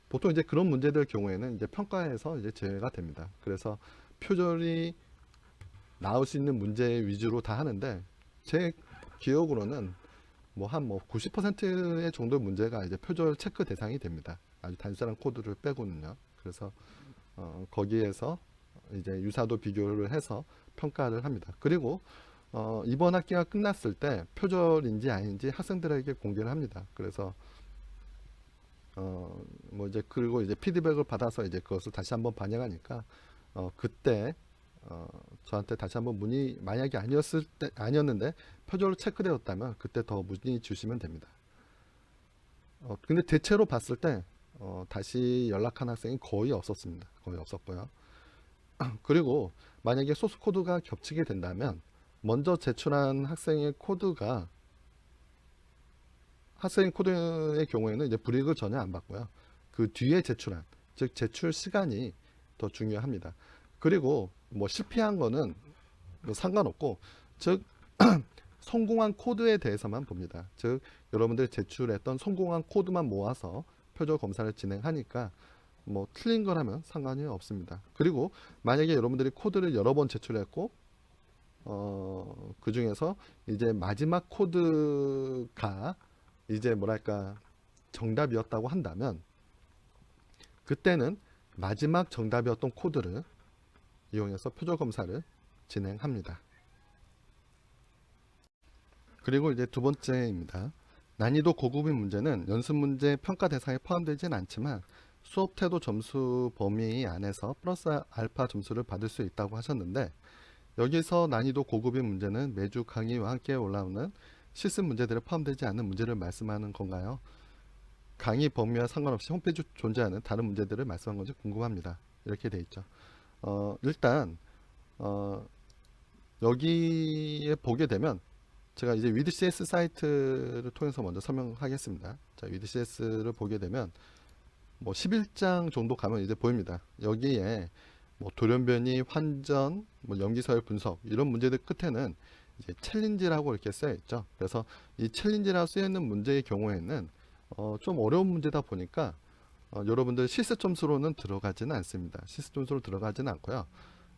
보통 이제 그런 문제들 경우에는 이제 평가에서 이제 제외가 됩니다. 그래서 표절이 나올 수 있는 문제 위주로 다 하는데 제 기억으로는 뭐 한 90%의 정도 문제가 이제 표절 체크 대상이 됩니다. 아주 단순한 코드를 빼고는요. 그래서 거기에서 이제 유사도 비교를 해서 평가를 합니다. 그리고 이번 학기가 끝났을 때 표절인지 아닌지 학생들에게 공개를 합니다. 그래서 뭐 이제 그리고 이제 피드백을 받아서 이제 그것을 다시 한번 반영하니까 그때 저한테 다시 한번 문의 만약에 아니었는데 표절로 체크되었다면 그때 더 문의 주시면 됩니다. 근데 대체로 봤을 때 다시 연락한 학생이 거의 없었습니다. 거의 없었고요. 그리고 만약에 소스 코드가 겹치게 된다면 먼저 제출한 학생의 코드가 학생 코드의 경우에는 이제 불이익을 전혀 안 받고요. 그 뒤에 제출한, 즉 제출 시간이 더 중요합니다. 그리고 뭐 실패한 거는 뭐 상관없고, 즉 성공한 코드에 대해서만 봅니다. 즉 여러분들이 제출했던 성공한 코드만 모아서 표절 검사를 진행하니까 뭐 틀린 거라면 상관이 없습니다. 그리고 만약에 여러분들이 코드를 여러 번 제출했고 그 중에서 이제 마지막 코드가 이제 뭐랄까 정답이었다고 한다면 그때는 마지막 정답이었던 코드를 이용해서 표절 검사를 진행합니다. 그리고 이제 두 번째입니다. 난이도 고급인 문제는 연습 문제 평가 대상에 포함되진 않지만 수업 태도 점수 범위 안에서 플러스 알파 점수를 받을 수 있다고 하셨는데, 여기서 난이도 고급인 문제는 매주 강의와 함께 올라오는 실습 문제들에 포함되지 않는 문제를 말씀하는 건가요? 강의 범위와 상관없이 홈페이지에 존재하는 다른 문제들을 말씀한 건지 궁금합니다. 이렇게 돼 있죠. 일단 여기에 보게 되면 제가 이제 위드CS 사이트를 통해서 먼저 설명하겠습니다. 자, 위드CS를 보게 되면 뭐 11장 정도 가면 이제 보입니다. 여기에 뭐 돌연변이, 환전, 뭐 염기서열 분석 이런 문제들 끝에는 이제 챌린지라고 이렇게 쓰여 있죠. 그래서 이 챌린지라고 쓰여 있는 문제의 경우에는 좀 어려운 문제다 보니까 여러분들 실습 점수로는 들어가지는 않습니다. 실습 점수로 들어가지는 않고요.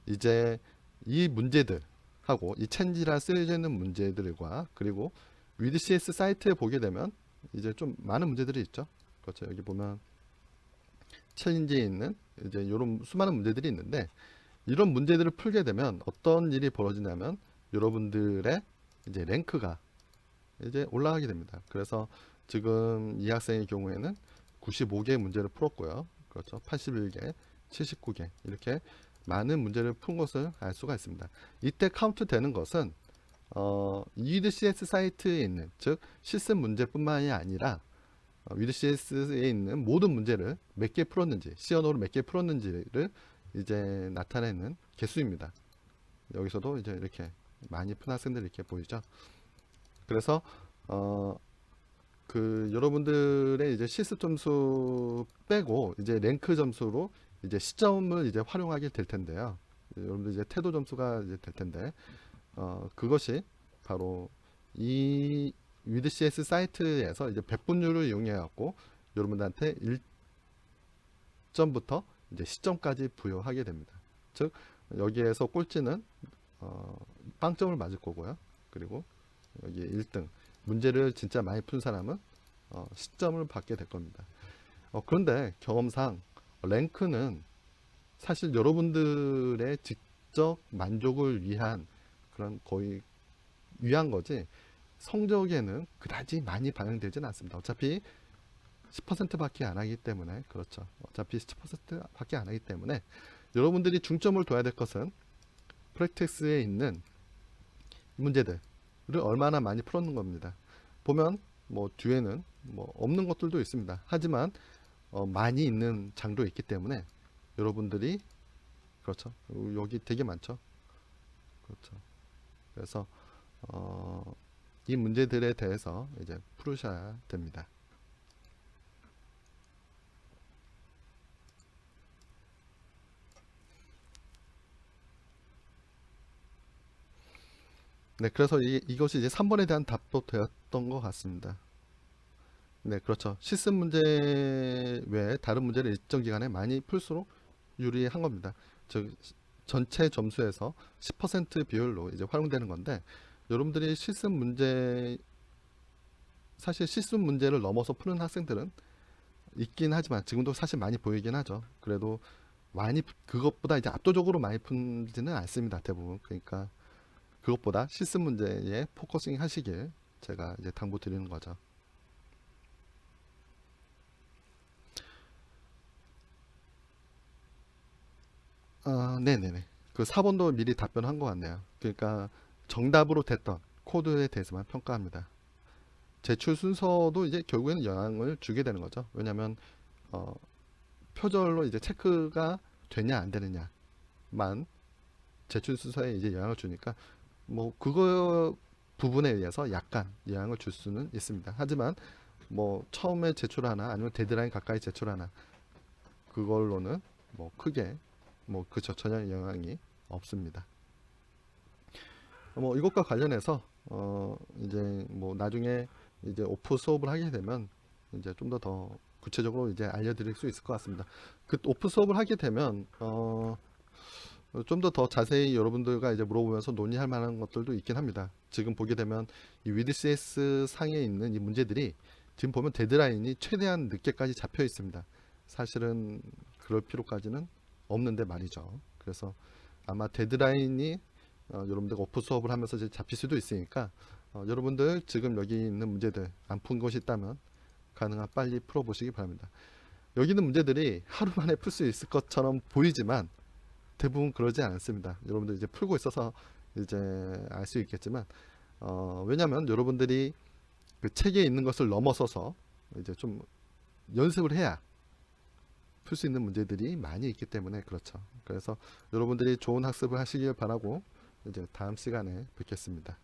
이제 이 문제들 하고 이 챌린지라 쓰여져 있는 문제들과 그리고 위드CS 사이트에 보게 되면 이제 좀 많은 문제들이 있죠. 그렇죠. 여기 보면 챌린지에 있는 이제 이런 수많은 문제들이 있는데, 이런 문제들을 풀게 되면 어떤 일이 벌어지냐면 여러분들의 이제 랭크가 이제 올라가게 됩니다. 그래서 지금 이 학생의 경우에는 95개 문제를 풀었고요. 그렇죠. 81개, 79개 이렇게 많은 문제를 푼 것을 알 수가 있습니다. 이때 카운트 되는 것은 위드CS 사이트에 있는, 즉 실습 문제뿐만이 아니라 위드CS에 있는 모든 문제를 몇 개 풀었는지, 시언어로 몇 개 풀었는지를 이제 나타내는 개수입니다. 여기서도 이제 이렇게 많이 푼 학생들 이렇게 보이죠. 그래서 그 여러분들의 이제 실습 점수 빼고 이제 랭크 점수로 이제 시점을 이제 활용하게 될 텐데요. 여러분들 이제 태도 점수가 이제 될 텐데 그것이 바로 이 위드CS 사이트에서 이제 배분율을 이용해 갖고 여러분들한테 1점부터 이제 시점까지 부여하게 됩니다. 즉 여기에서 꼴찌는 빵점을 맞을 거고요. 그리고 여기 1등 문제를 진짜 많이 푼 사람은 시점을 받게 될 겁니다. 그런데 경험상 랭크는 사실 여러분들의 직접 만족을 위한 그런 거의 위한 거지, 성적에는 그다지 많이 반영되지는 않습니다. 어차피 10%밖에 안 하기 때문에. 그렇죠. 어차피 10%밖에 안 하기 때문에 여러분들이 중점을 둬야 될 것은 프랙티스에 있는 문제들을 얼마나 많이 풀었는 겁니다. 보면 뭐 뒤에는 뭐 없는 것들도 있습니다. 하지만 많이 있는 장도 있기 때문에 여러분들이, 그렇죠, 여기 되게 많죠. 그렇죠. 그래서 이 문제들에 대해서 이제 풀으셔야 됩니다. 네, 그래서 이것이 이제 3번에 대한 답도 되었던 것 같습니다. 네, 그렇죠. 실습 문제 외에 다른 문제를 일정 기간에 많이 풀수록 유리한 겁니다. 즉, 전체 점수에서 10% 비율로 이제 활용되는 건데, 여러분들이 실습 문제, 사실 실습 문제를 넘어서 푸는 학생들은 있긴 하지만 지금도 사실 많이 보이긴 하죠. 그래도 많이 그것보다 이제 압도적으로 많이 풀지는 않습니다. 대부분. 그러니까 그것보다 실습 문제에 포커싱 하시길 제가 이제 당부드리는 거죠. 네네네. 그 4번도 미리 답변한 것 같네요. 그러니까 정답으로 됐던 코드에 대해서만 평가합니다. 제출 순서도 이제 결국에는 영향을 주게 되는 거죠. 왜냐하면 어, 표절로 이제 체크가 되냐 안 되느냐만 제출 순서에 이제 영향을 주니까 뭐 그거 부분에 의해서 약간 영향을 줄 수는 있습니다. 하지만 뭐 처음에 제출하나 아니면 데드라인 가까이 제출하나 그걸로는 뭐 크게 뭐 그쵸, 전혀 영향이 없습니다. 뭐 이것과 관련해서 이제 뭐 나중에 이제 오프 수업을 하게 되면 이제 좀 더 구체적으로 이제 알려드릴 수 있을 것 같습니다. 그 오프 수업을 하게 되면 좀 더 자세히 여러분들과 이제 물어보면서 논의할 만한 것들도 있긴 합니다. 지금 보게 되면 이 위드CS 상에 있는 이 문제들이 지금 보면 데드라인이 최대한 늦게까지 잡혀 있습니다. 사실은 그럴 필요까지는 없는데 말이죠. 그래서 아마 데드라인이 여러분들 오프 수업을 하면서 이제 잡힐 수도 있으니까 여러분들 지금 여기 있는 문제들 안 푼 것이 있다면 가능한 빨리 풀어보시기 바랍니다. 여기 있는 문제들이 하루 만에 풀 수 있을 것처럼 보이지만 대부분 그러지 않습니다. 여러분들 이제 풀고 있어서 이제 알 수 있겠지만 왜냐하면 여러분들이 그 책에 있는 것을 넘어서서 이제 좀 연습을 해야 풀 수 있는 문제들이 많이 있기 때문에 그렇죠. 그래서 여러분들이 좋은 학습을 하시길 바라고 이제 다음 시간에 뵙겠습니다.